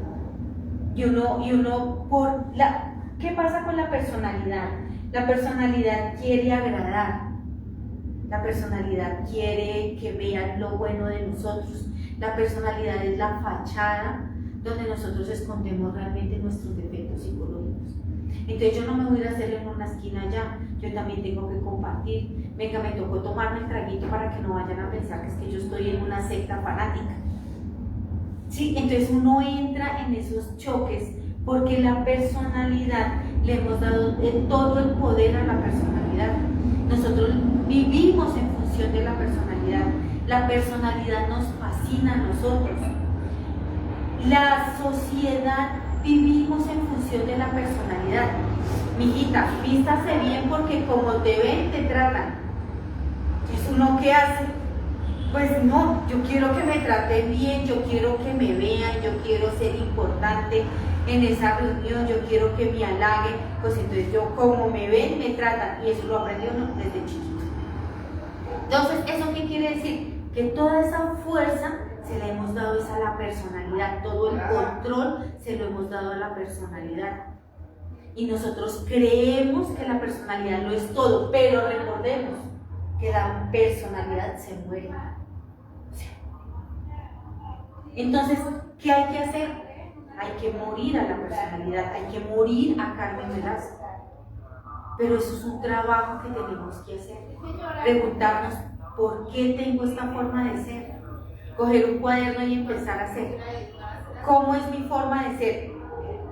Speaker 1: ¿Qué pasa con la personalidad? La personalidad quiere agradar, la personalidad quiere que vean lo bueno de nosotros, la personalidad es la fachada donde nosotros escondemos realmente nuestros defectos psicológicos. Entonces yo no me voy a ir a hacer en una esquina ya, yo también tengo que compartir. Venga, me tocó tomarme el traguito para que no vayan a pensar que es que yo estoy en una secta fanática. Sí, entonces uno entra en esos choques porque la personalidad, le hemos dado todo el poder a la personalidad. Nosotros vivimos en función de la personalidad nos fascina a nosotros. La sociedad vivimos en función de la personalidad. Mijita, vístase bien porque como te ven, te tratan. ¿Eso uno qué hace? Pues no, yo quiero que me traten bien, yo quiero que me vean, yo quiero ser importante en esa reunión, yo quiero que me halaguen. Pues entonces yo como me ven, me tratan, y eso lo aprendí uno desde chiquito. Entonces, ¿eso qué quiere decir? Que toda esa fuerza se la hemos dado a la personalidad, todo el control se lo hemos dado a la personalidad. Y nosotros creemos que la personalidad lo es todo, pero recordemos que la personalidad se muere. Entonces, ¿qué hay que hacer? Hay que morir a la personalidad, hay que morir a Carmen Velasco. Pero eso es un trabajo que tenemos que hacer. Preguntarnos, ¿por qué tengo esta forma de ser? Coger un cuaderno y empezar a hacer. ¿Cómo es mi forma de ser?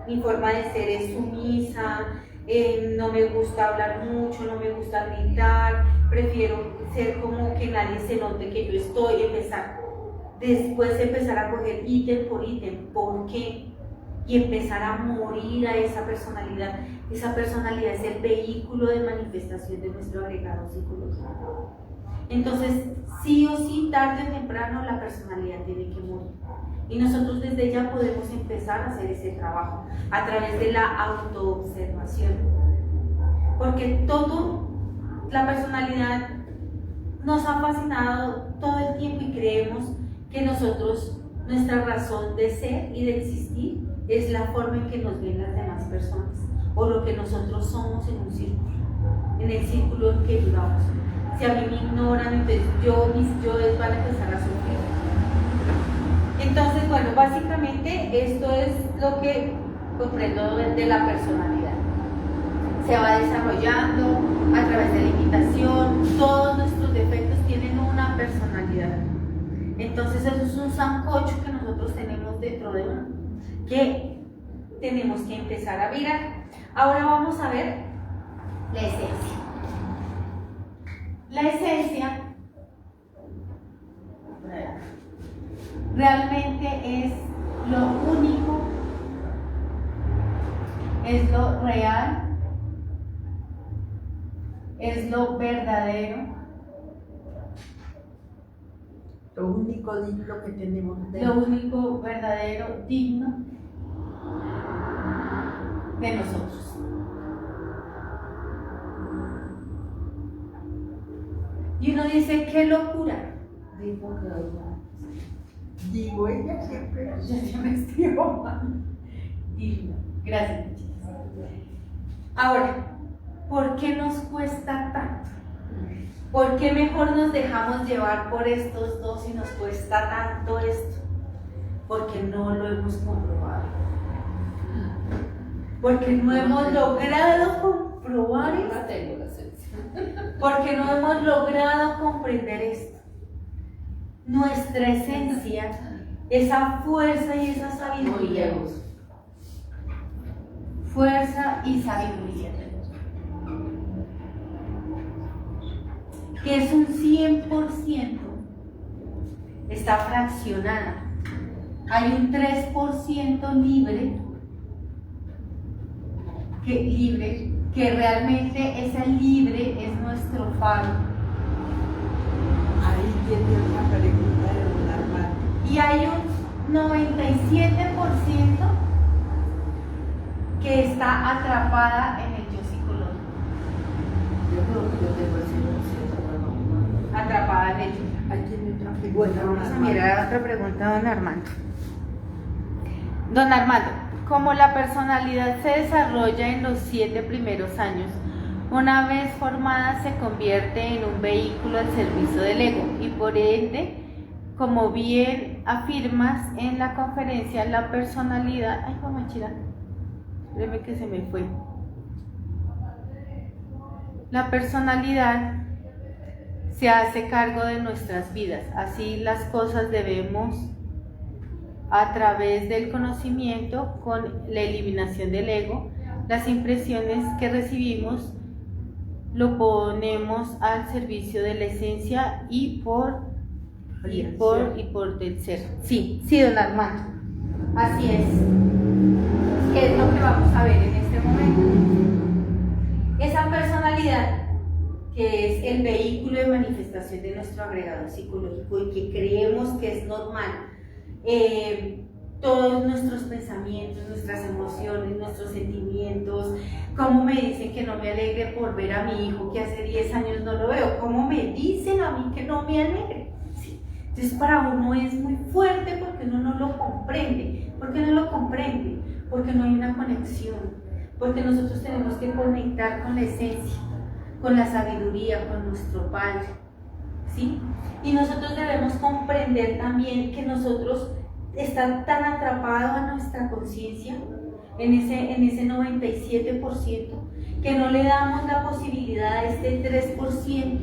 Speaker 1: Mi forma de ser es sumisa, no me gusta hablar mucho, no me gusta gritar, prefiero ser como que nadie se note que yo estoy, después empezar a coger ítem por ítem, ¿por qué? Y empezar a morir a esa personalidad. Esa personalidad es el vehículo de manifestación de nuestro agregado psicológico. Entonces, sí o sí, tarde o temprano, la personalidad tiene que morir. Y nosotros desde ya podemos empezar a hacer ese trabajo a través de la autoobservación. Porque la personalidad nos ha fascinado todo el tiempo y creemos que nuestra razón de ser y de existir es la forma en que nos ven las demás personas o lo que nosotros somos en un círculo, en el círculo en que vivamos. Si a mí me ignoran, entonces mis yoes van a empezar a sufrir. Entonces, bueno, básicamente esto es lo que comprendo de la personalidad. Se va desarrollando a través de la imitación, todos nuestros defectos tienen una personalidad. Entonces eso es un sancocho que nosotros tenemos dentro de uno, que tenemos que empezar a virar. Ahora vamos a ver la esencia. La esencia realmente es lo único, es lo real, es lo verdadero,
Speaker 3: Lo único digno que tenemos
Speaker 1: lo
Speaker 3: dentro.
Speaker 1: único verdadero, digno de nosotros. Y uno dice, qué locura.
Speaker 3: Digo, ella siempre.
Speaker 1: Yo siempre escribo mal. Digno. Gracias, chicas. Ahora, ¿por qué nos cuesta tanto? ¿Por qué mejor nos dejamos llevar por estos dos y nos cuesta tanto esto? Porque no lo hemos comprobado. porque no hemos logrado comprobar
Speaker 2: No
Speaker 1: esto,
Speaker 2: la tengo la esencia.
Speaker 1: porque no hemos logrado comprender esto. Nuestra esencia, esa fuerza y esa
Speaker 2: Muy
Speaker 1: sabiduría.
Speaker 2: lejos.
Speaker 1: Fuerza y sabiduría. Que es un 100%, está fraccionada. Hay un 3% libre, que realmente ese libre es nuestro faro.
Speaker 3: Ahí tiene otra pregunta de don Armando.
Speaker 1: Y hay un 97% que está atrapada en el yo psicológico.
Speaker 2: Yo creo que yo tengo el 100%,
Speaker 1: Atrapada en el yo.
Speaker 3: Ahí tiene otra pregunta.
Speaker 1: Bueno,
Speaker 3: don
Speaker 1: vamos a
Speaker 3: Armando.
Speaker 1: mirar otra pregunta a don Armando. Don Armando, como la personalidad se desarrolla en los 7 primeros años, una vez formada se convierte en un vehículo al servicio del ego y por ende, como bien afirmas en la conferencia, la personalidad... Ay, mamá chira, espérame que se me fue. La personalidad se hace cargo de nuestras vidas, así las cosas debemos a través del conocimiento con la eliminación del ego, las impresiones que recibimos lo ponemos al servicio de la esencia y por del ser. Sí, don Armando. Así es. ¿Qué es lo que vamos a ver en este momento? Esa personalidad que es el vehículo de manifestación de nuestro agregado psicológico y que creemos que es normal. Todos nuestros pensamientos, nuestras emociones, nuestros sentimientos, cómo me dicen que no me alegre por ver a mi hijo que hace 10 años no lo veo, cómo me dicen a mí que no me alegre. Sí. Entonces para uno es muy fuerte porque uno no lo comprende. ¿Por qué no lo comprende? Porque no hay una conexión, porque nosotros tenemos que conectar con la esencia, con la sabiduría, con nuestro Padre, ¿sí? Y nosotros debemos comprender también que nosotros estamos tan atrapados a nuestra conciencia, en ese 97%, que no le damos la posibilidad a este 3%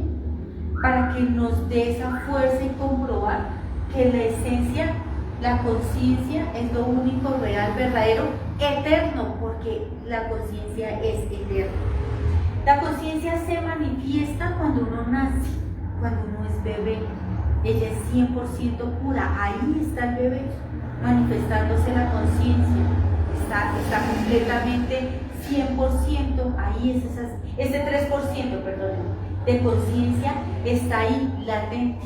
Speaker 1: para que nos dé esa fuerza y comprobar que la esencia, la conciencia es lo único real, verdadero, eterno, porque la conciencia es eterna. La conciencia se manifiesta cuando uno nace, cuando uno es bebé. Ella es 100% pura, ahí está el bebé, manifestándose la conciencia. Está completamente 100%, ahí es ese 3%, de conciencia está ahí latente.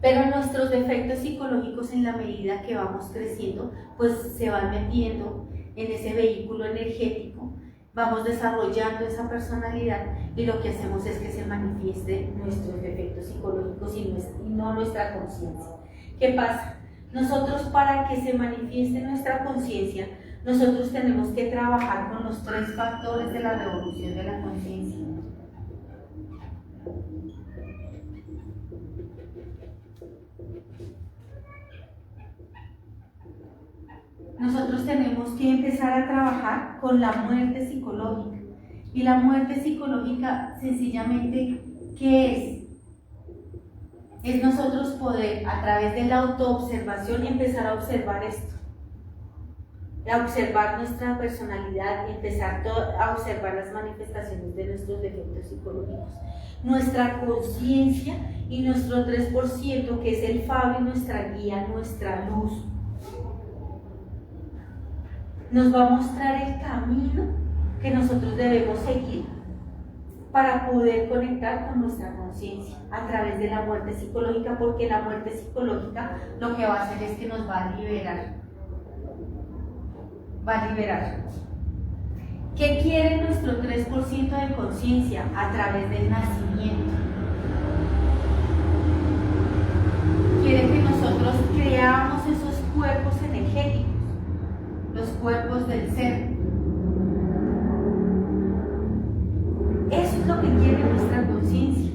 Speaker 1: Pero nuestros defectos psicológicos, en la medida que vamos creciendo, pues se van metiendo en ese vehículo energético, vamos desarrollando esa personalidad y lo que hacemos es que se manifieste nuestros defectos psicológicos y no nuestra conciencia. ¿Qué pasa? Nosotros, para que se manifieste nuestra conciencia, nosotros tenemos que trabajar con los 3 factores de la revolución de la conciencia. Nosotros tenemos que empezar a trabajar con la muerte psicológica. Y la muerte psicológica, sencillamente, ¿qué es? Es nosotros poder, a través de la autoobservación, empezar a observar esto. A observar nuestra personalidad, empezar a observar las manifestaciones de nuestros defectos psicológicos. Nuestra conciencia y nuestro 3%, que es el faro y nuestra guía, nuestra luz, nos va a mostrar el camino que nosotros debemos seguir para poder conectar con nuestra conciencia a través de la muerte psicológica, porque la muerte psicológica lo que va a hacer es que nos va a liberar. Va a liberar. ¿Qué quiere nuestro 3% de conciencia a través del nacimiento? Quiere que nosotros creamos esos cuerpos energéticos, los cuerpos del ser. Eso es lo que quiere nuestra conciencia,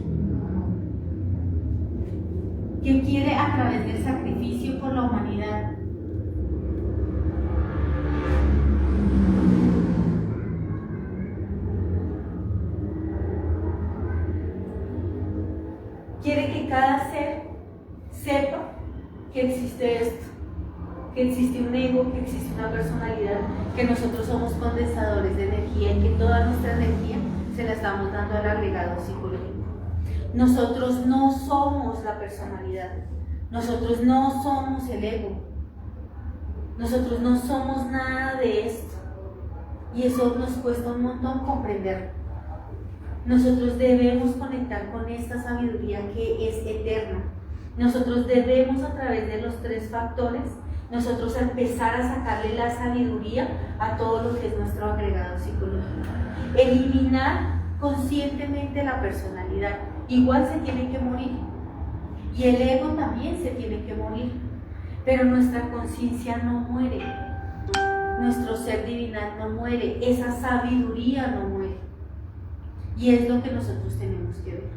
Speaker 1: que quiere a través del sacrificio por la humanidad.
Speaker 2: existe esto.
Speaker 1: Que existe un ego, que existe una personalidad, que nosotros somos condensadores de energía y que toda nuestra energía se la estamos dando al agregado psicológico. Nosotros no somos la personalidad, nosotros no somos el ego, nosotros no somos nada de esto y eso nos cuesta un montón comprender. Nosotros debemos conectar con esta sabiduría que es eterna. Nosotros debemos, a través de los 3 factores, nosotros empezar a sacarle la sabiduría a todo lo que es nuestro agregado psicológico. Eliminar conscientemente la personalidad. Igual se tiene que morir. Y el ego también se tiene que morir. Pero nuestra conciencia no muere. Nuestro ser divinal no muere. Esa sabiduría no muere. Y es lo que nosotros tenemos que ver.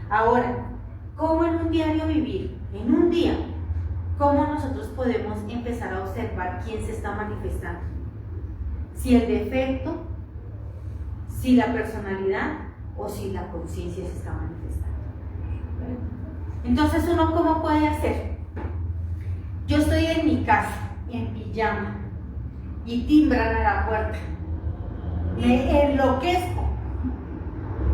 Speaker 1: Ahora, ¿cómo en un diario vivir? En un día, ¿cómo nosotros podemos empezar a observar quién se está manifestando? Si el defecto, si la personalidad o si la conciencia se está manifestando. Entonces, ¿uno cómo puede hacer? Yo estoy en mi casa, en pijama, y timbran a la puerta. Me enloquezco.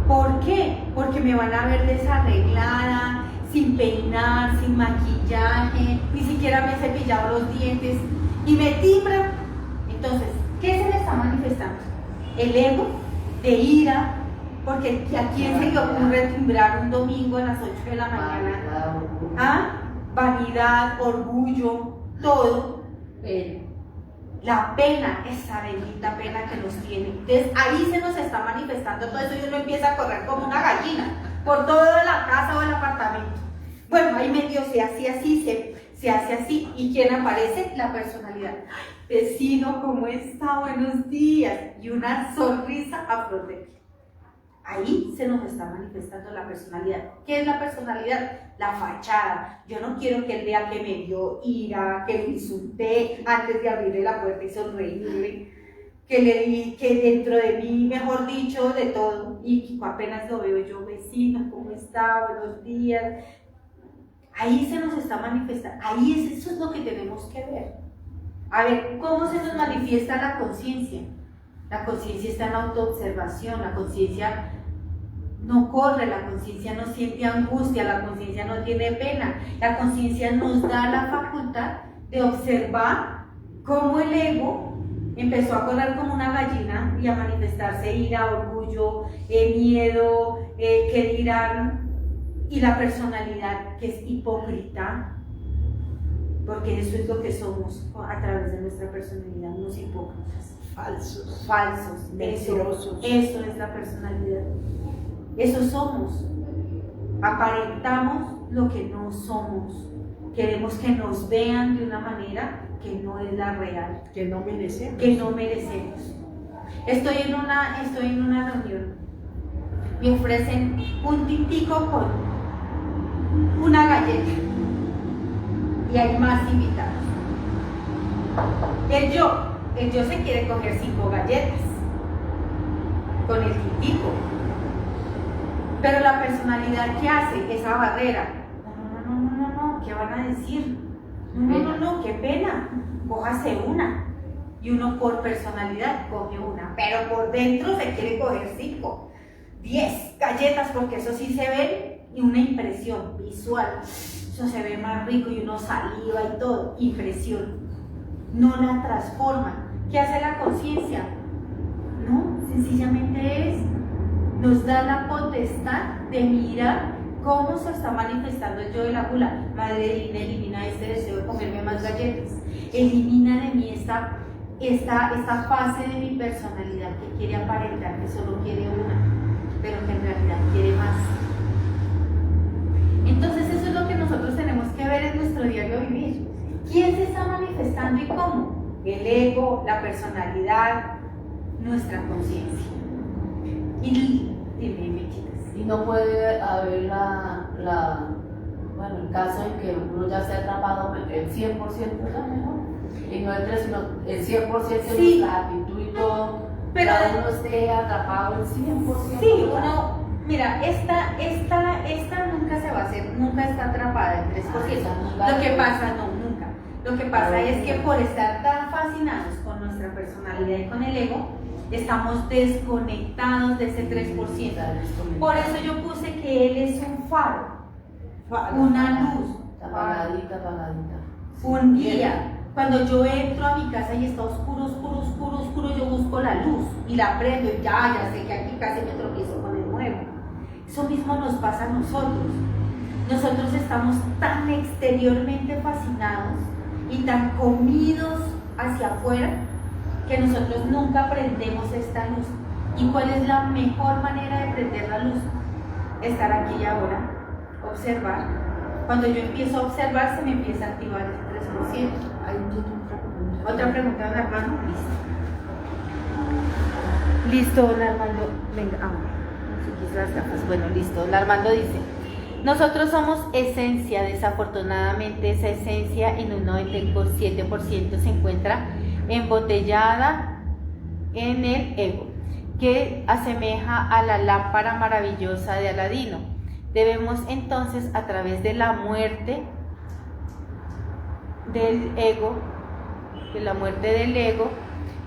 Speaker 1: ¿Por qué? Porque me van a ver desarreglada, sin peinar, sin maquillaje, ni siquiera me he cepillado los dientes y me timbran. Entonces, ¿qué se me está manifestando? El ego de ira, porque ¿a quién se le ocurre timbrar un domingo a las 8 de la mañana? ¿Ah? Vanidad, orgullo, todo. La pena, esa bendita pena que nos tiene. Entonces ahí se nos está manifestando todo eso y uno empieza a correr como una gallina por toda la casa o el apartamento. Bueno, ahí medio se hace así, se hace así. ¿Y quién aparece? La personalidad. Ay, vecino, ¿cómo está? Buenos días. Y una sonrisa a flor de piel. Ahí se nos está manifestando la personalidad. ¿Qué es la personalidad? La fachada. Yo no quiero que él vea que me dio ira, que lo insulté antes de abrirle la puerta y sonreírle, que le di, que dentro de mí, mejor dicho, de todo. Y apenas lo veo yo, vecino, ¿cómo está? Buenos días. Ahí se nos está manifestando. Ahí eso es lo que tenemos que ver. A ver, ¿cómo se nos manifiesta la conciencia? La conciencia está en autoobservación, la conciencia no corre, la conciencia no siente angustia, la conciencia no tiene pena, la conciencia nos da la facultad de observar cómo el ego empezó a correr como una gallina y a manifestarse ira, orgullo, miedo, que dirán, y la personalidad que es hipócrita, porque eso es lo que somos a través de nuestra personalidad, unos hipócritas. Falsos,
Speaker 3: mentirosos.
Speaker 1: Eso es la personalidad. Eso somos. Aparentamos lo que no somos. Queremos que nos vean de una manera que no es la real.
Speaker 3: Que no merecemos.
Speaker 1: Que no merecemos. Estoy en una reunión. Me ofrecen un tintico con una galleta. Y hay más invitados. El yo se quiere coger 5 galletas con el tintico. Pero la personalidad que hace esa barrera, no, ¿qué van a decir? No, qué pena, cójase una. Y uno por personalidad coge una, pero por dentro se quiere coger 5, 10 galletas, porque eso sí se ve, y una impresión visual. Eso se ve más rico y uno saliva y todo, impresión. No la transforma. ¿Qué hace la conciencia? No, sencillamente nos da la potestad de mirar cómo se está manifestando el yo de la gula. Madre divina, elimina este deseo de comerme más galletas. Elimina de mí esta fase de mi personalidad que quiere aparentar que solo quiere una, pero que en realidad quiere más. Entonces eso es lo que nosotros tenemos que ver en nuestro diario vivir. ¿Quién se está manifestando y cómo? El ego, la personalidad, nuestra conciencia. Y dime, chicas.
Speaker 2: Y no puede haber bueno, el caso en que uno ya esté atrapado el 100% ya mejor. Y no entre sino el 100% de
Speaker 1: sí.
Speaker 2: nuestra actitud y todo.
Speaker 1: Pero
Speaker 2: uno esté atrapado el 100%.
Speaker 1: Sí, uno, mira, esta nunca se va a hacer, nunca está atrapada el 3%. Lo que pasa, no, nunca. Lo que pasa es que por estar tan fascinados con nuestra personalidad y con el ego, estamos desconectados de ese 3%. Por eso yo puse que él es un faro, una luz,
Speaker 2: Apagadita, apagadita.
Speaker 1: un guía. Cuando yo entro a mi casa y está oscuro, oscuro, oscuro, oscuro, yo busco la luz y la prendo y ya sé que aquí casi me tropiezo con el mueble. Eso mismo nos pasa a nosotros. Nosotros estamos tan exteriormente fascinados y tan comidos hacia afuera que nosotros nunca prendemos esta luz. ¿Y cuál es la mejor manera de prender la luz? Estar aquí y ahora, observar. Cuando yo empiezo a observar, se me empieza a activar el 3%. ¿Otra pregunta, don Armando? Listo, don Armando. Venga, si quise las gafas. Bueno, listo. Don Armando dice: nosotros somos esencia. Desafortunadamente, esa esencia en un 97% se encuentra embotellada en el ego, que asemeja a la lámpara maravillosa de Aladino. Debemos entonces, a través de la muerte del ego,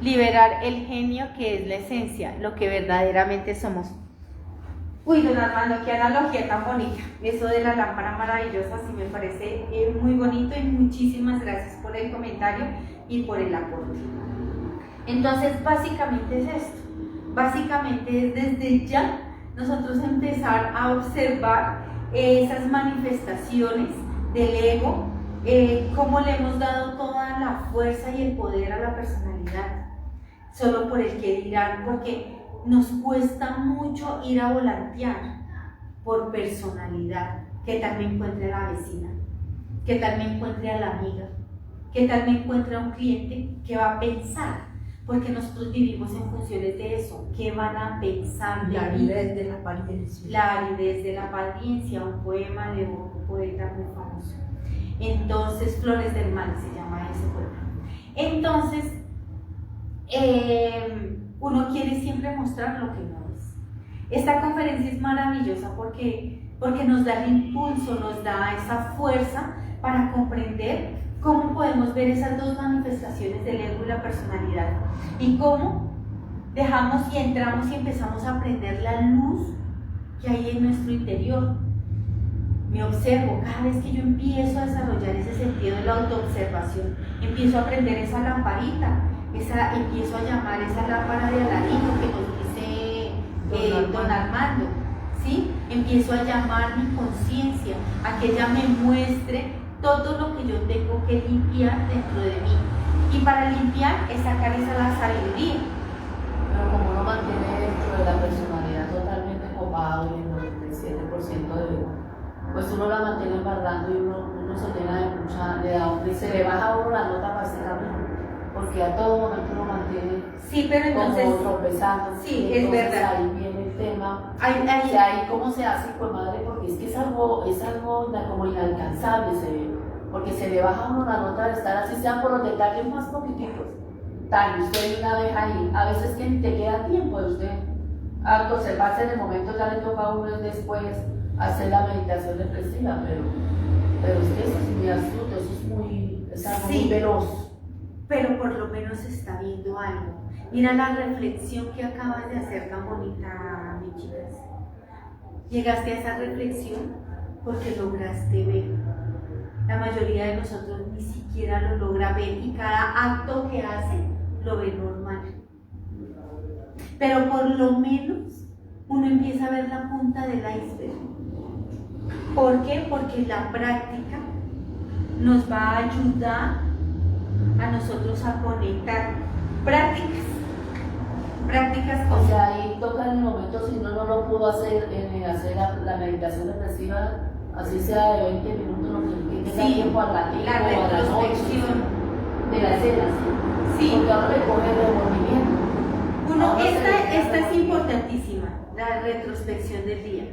Speaker 1: liberar el genio que es la esencia, lo que verdaderamente somos. Uy, don Armando, qué analogía tan bonita. Eso de la lámpara maravillosa sí me parece muy bonito, y muchísimas gracias por el comentario y por el aporte. Entonces, básicamente es esto. Básicamente es desde ya nosotros empezar a observar esas manifestaciones del ego, cómo le hemos dado toda la fuerza y el poder a la personalidad, solo por el que dirán, porque nos cuesta mucho ir a volantear por personalidad. ¿Qué tal me encuentre a la vecina? ¿Qué tal me encuentre a la amiga? ¿Qué tal me encuentre a un cliente? ¿Qué va a pensar? Porque nosotros vivimos en funciones de eso. ¿Qué van a pensar de
Speaker 3: La
Speaker 1: mí?
Speaker 3: aridez de la apariencia.
Speaker 1: La aridez de la apariencia, un poema de un poeta muy famoso. Entonces, Flores del Mal se llama ese poema. Entonces, uno quiere siempre mostrar lo que no es. Esta conferencia es maravillosa porque nos da el impulso, nos da esa fuerza para comprender cómo podemos ver esas dos manifestaciones del ego y la personalidad, y cómo dejamos y entramos y empezamos a aprender la luz que hay en nuestro interior. Me observo, cada vez que yo empiezo a desarrollar ese sentido de la autoobservación, empiezo a aprender esa lamparita, empiezo a llamar esa lámpara de Aladino que nos dice don Armando, ¿sí? Empiezo a llamar mi conciencia a que ella me muestre todo lo que yo tengo que limpiar dentro de mí. Y para limpiar es sacar esa la sabiduría.
Speaker 2: Pero como uno mantiene dentro de la personalidad totalmente copado y el 97% de ego, pues uno la mantiene embargando y uno se llena de mucha, se le baja a uno la nota para ese camino, porque a todo momento uno mantiene
Speaker 1: Sí, pero entonces,
Speaker 2: como tropezando.
Speaker 1: sí, es verdad.
Speaker 2: Ahí viene el tema.
Speaker 1: Ahí,
Speaker 2: O sea, ahí cómo se hace, pues madre, porque es que es algo como inalcanzable, porque se le baja a uno la nota de estar así, sean por los detalles más poquititos. Tal, usted una vez ahí, a veces que ni te queda tiempo de usted a observarse en el momento, ya le toca a uno después hacer la meditación reflexiva, pero es que eso es muy astuto, eso es algo muy veloz.
Speaker 1: Pero por lo menos está viendo algo. Mira la reflexión que acabas de hacer tan bonita, mi chicas. Llegaste a esa reflexión porque lograste ver. La mayoría de nosotros ni siquiera lo logra ver, y cada acto que hace lo ve normal. Pero por lo menos uno empieza a ver la punta del iceberg. ¿Por qué? Porque la práctica nos va a ayudar a nosotros a conectar. Prácticas
Speaker 2: O sea, ahí toca en el momento, si uno no lo pudo hacer, hacer la meditación reflexiva, así sea de 20 minutos, lo que tenga tiempo al ratito,
Speaker 1: la
Speaker 2: a la noche,
Speaker 1: retrospección
Speaker 2: de la escena,
Speaker 1: Sí.
Speaker 2: Porque ahora le coge el remordimiento.
Speaker 1: Esta es importantísima, la retrospección del día.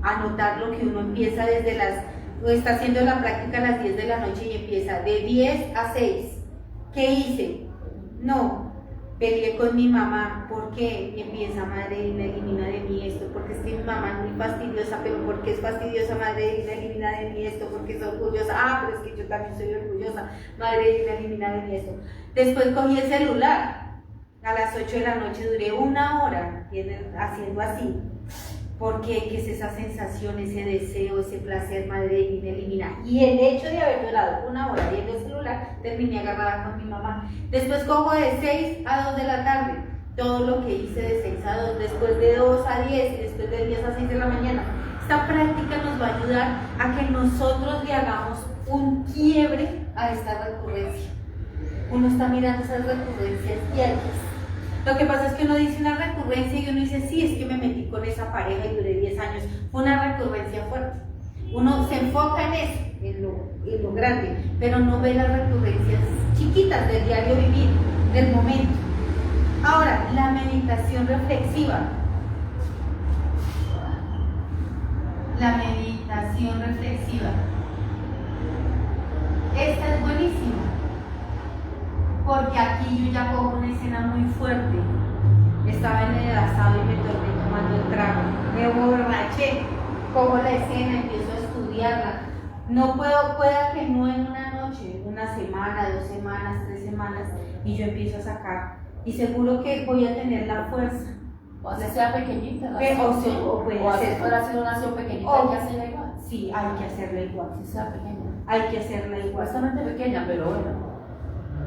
Speaker 1: Anotar lo que uno empieza está haciendo la práctica a las 10 de la noche y empieza de 10 a 6. ¿Qué hice? No. peleé con mi mamá, ¿por qué? Y empieza, madre Dina, elimina de mí esto, porque es que mi mamá es muy fastidiosa, pero ¿por qué es fastidiosa, madre Dina, elimina de mí esto? Porque es orgullosa, pero es que yo también soy orgullosa, madre Dina, elimina de mí esto. Después cogí el celular, a las 8 de la noche duré 1 hora haciendo así. Porque ¿qué es esa sensación, ese deseo, ese placer, madre Dina, elimina? Y el hecho de haber durado 1 hora viendo el celular, terminé agarrada con mi mamá. Después cojo de 6 a 2 de la tarde, todo lo que hice de 6 a 2, después de 2 a 10, después de 10 a 6 de la mañana. Esta práctica nos va a ayudar a que nosotros le hagamos un quiebre a esta recurrencia. Uno está mirando esas recurrencias diarias. Lo que pasa es que uno dice una recurrencia y uno dice, sí, es que me metí con esa pareja y duré 10 años. Fue una recurrencia fuerte. Uno se enfoca en eso, en lo grande, pero no ve las recurrencias chiquitas del diario vivir, del momento. Ahora, la meditación reflexiva. La meditación reflexiva. Esta es buenísima. Porque aquí yo ya pongo una escena muy fuerte. Estaba en el asado y me torné tomando el trago. Me borraché, cojo la escena, empiezo a estudiarla. No pueda que no en una noche, una semana, 2 semanas, 3 semanas, y yo empiezo a sacar. Y seguro que voy a tener la fuerza.
Speaker 2: O así sea pequeñita.
Speaker 1: O puede ser.
Speaker 2: Puede hacer una acción pequeñita, hay que hacerla igual.
Speaker 1: Sí, hay que hacerla igual.
Speaker 2: Así sea pequeña.
Speaker 1: Hay que hacerla igual.
Speaker 2: Supuestamente pequeña, pero bueno.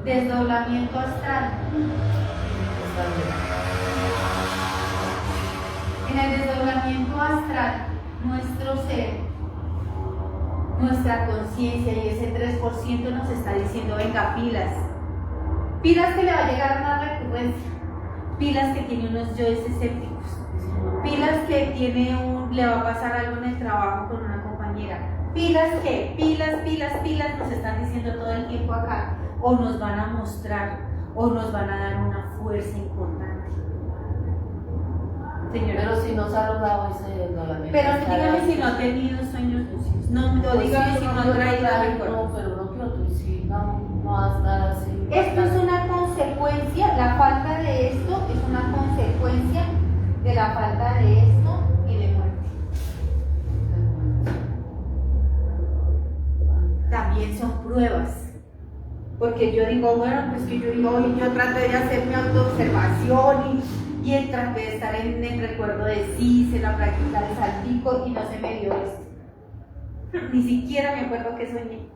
Speaker 1: Desdoblamiento astral. En el desdoblamiento astral, nuestro ser, nuestra conciencia y ese 3% nos está diciendo, venga, pilas. Pilas que le va a llegar una recurrencia. Pilas que tiene unos yoes escépticos. Pilas que le va a pasar algo en el trabajo con una compañera. Pilas nos están diciendo todo el tiempo acá. O nos van a mostrar, o nos van a dar una fuerza importante. Señora.
Speaker 2: Pero si no se ha logrado ese desdoblamiento.
Speaker 1: Pero dígame si no ha tenido sueños lúcidos. No, dígame si no ha traído recuerdos.
Speaker 2: No, pero no quiero tú, si no has nada así.
Speaker 1: Esto es una consecuencia, la falta de esto es una consecuencia de la falta de esto y de muerte. También son pruebas. Porque yo digo, bueno, pues que yo traté de hacer mi autoobservación y traté de estar en el recuerdo de sí, en la práctica de saltico y no se me dio esto. Ni siquiera me acuerdo que soñé.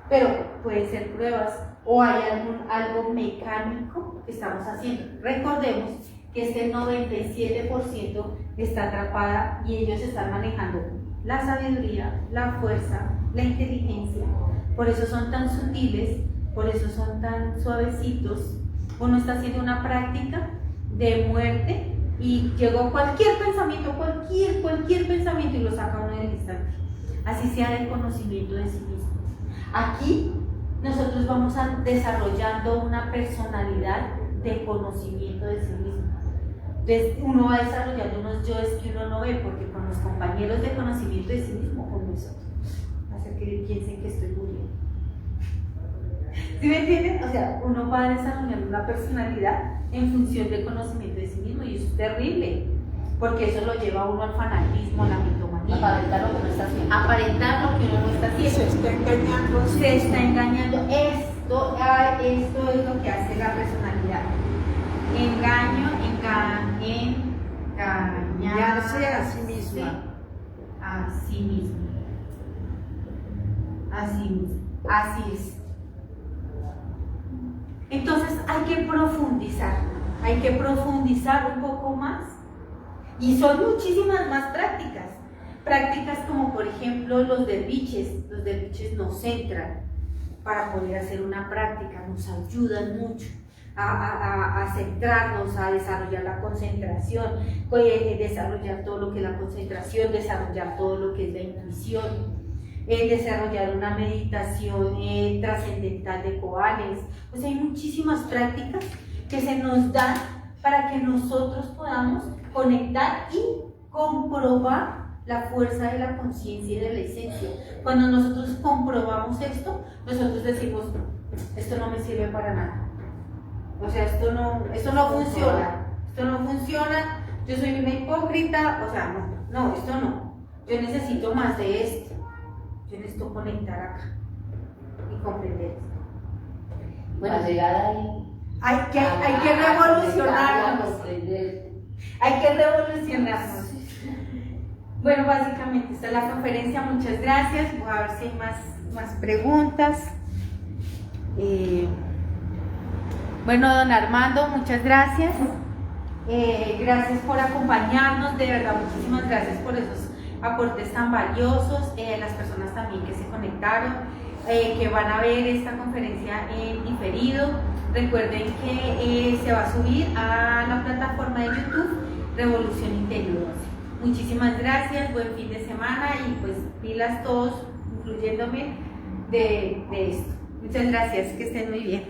Speaker 1: Pero pueden ser pruebas o hay algo mecánico que estamos haciendo. Recordemos que este 97% está atrapada y ellos están manejando la sabiduría, la fuerza, la inteligencia. Por eso son tan sutiles, por eso son tan suavecitos. Uno está haciendo una práctica de muerte y llegó cualquier pensamiento, cualquier pensamiento y lo saca uno del instante. Así sea de conocimiento de sí mismo. Aquí nosotros vamos desarrollando una personalidad de conocimiento de sí mismo. Entonces uno va desarrollando unos yoes que uno no ve, porque con los compañeros de conocimiento de sí mismo, con nosotros, hacer que piensen que estoy muriendo. ¿Sí me entienden? O sea, uno va desarrollando una personalidad en función del conocimiento de sí mismo y eso es terrible, porque eso lo lleva a uno al fanatismo, a la mitomanía.
Speaker 2: Aparentar lo que no está haciendo.
Speaker 1: Aparentar lo que uno no está haciendo.
Speaker 3: Se está engañando.
Speaker 1: Se está engañando. Esto es lo que hace la personalidad.
Speaker 3: Engañarse a sí misma.
Speaker 1: A sí mismo. Así mismo. Así es. Entonces hay que profundizar un poco más. Y son muchísimas más prácticas. Prácticas como por ejemplo los derviches nos centran para poder hacer una práctica, nos ayudan mucho a centrarnos, a desarrollar la concentración, desarrollar todo lo que es la concentración, desarrollar todo lo que es la intuición, desarrollar una meditación trascendental de koales. Pues hay muchísimas prácticas que se nos dan para que nosotros podamos conectar y comprobar la fuerza de la conciencia y de la esencia. Cuando nosotros comprobamos esto, nosotros decimos, esto no me sirve para nada. O sea, esto no funciona. Esto no funciona. Yo soy una hipócrita. O sea, no, esto no. Yo necesito más de esto. Yo necesito conectar acá y comprender esto.
Speaker 2: Bueno, para llegar ahí.
Speaker 1: Hay que revolucionarnos. Hay que revolucionarnos. Bueno, básicamente esta es la conferencia. Muchas gracias. Voy a ver si hay más preguntas. Bueno, don Armando, muchas gracias. Gracias por acompañarnos. De verdad, muchísimas gracias por esos aportes tan valiosos. Las personas también que se conectaron, que van a ver esta conferencia en diferido. Recuerden que se va a subir a la plataforma de YouTube Revolución Interior 11. Muchísimas gracias, buen fin de semana y pues pilas todos, incluyéndome de esto. Muchas gracias, que estén muy bien.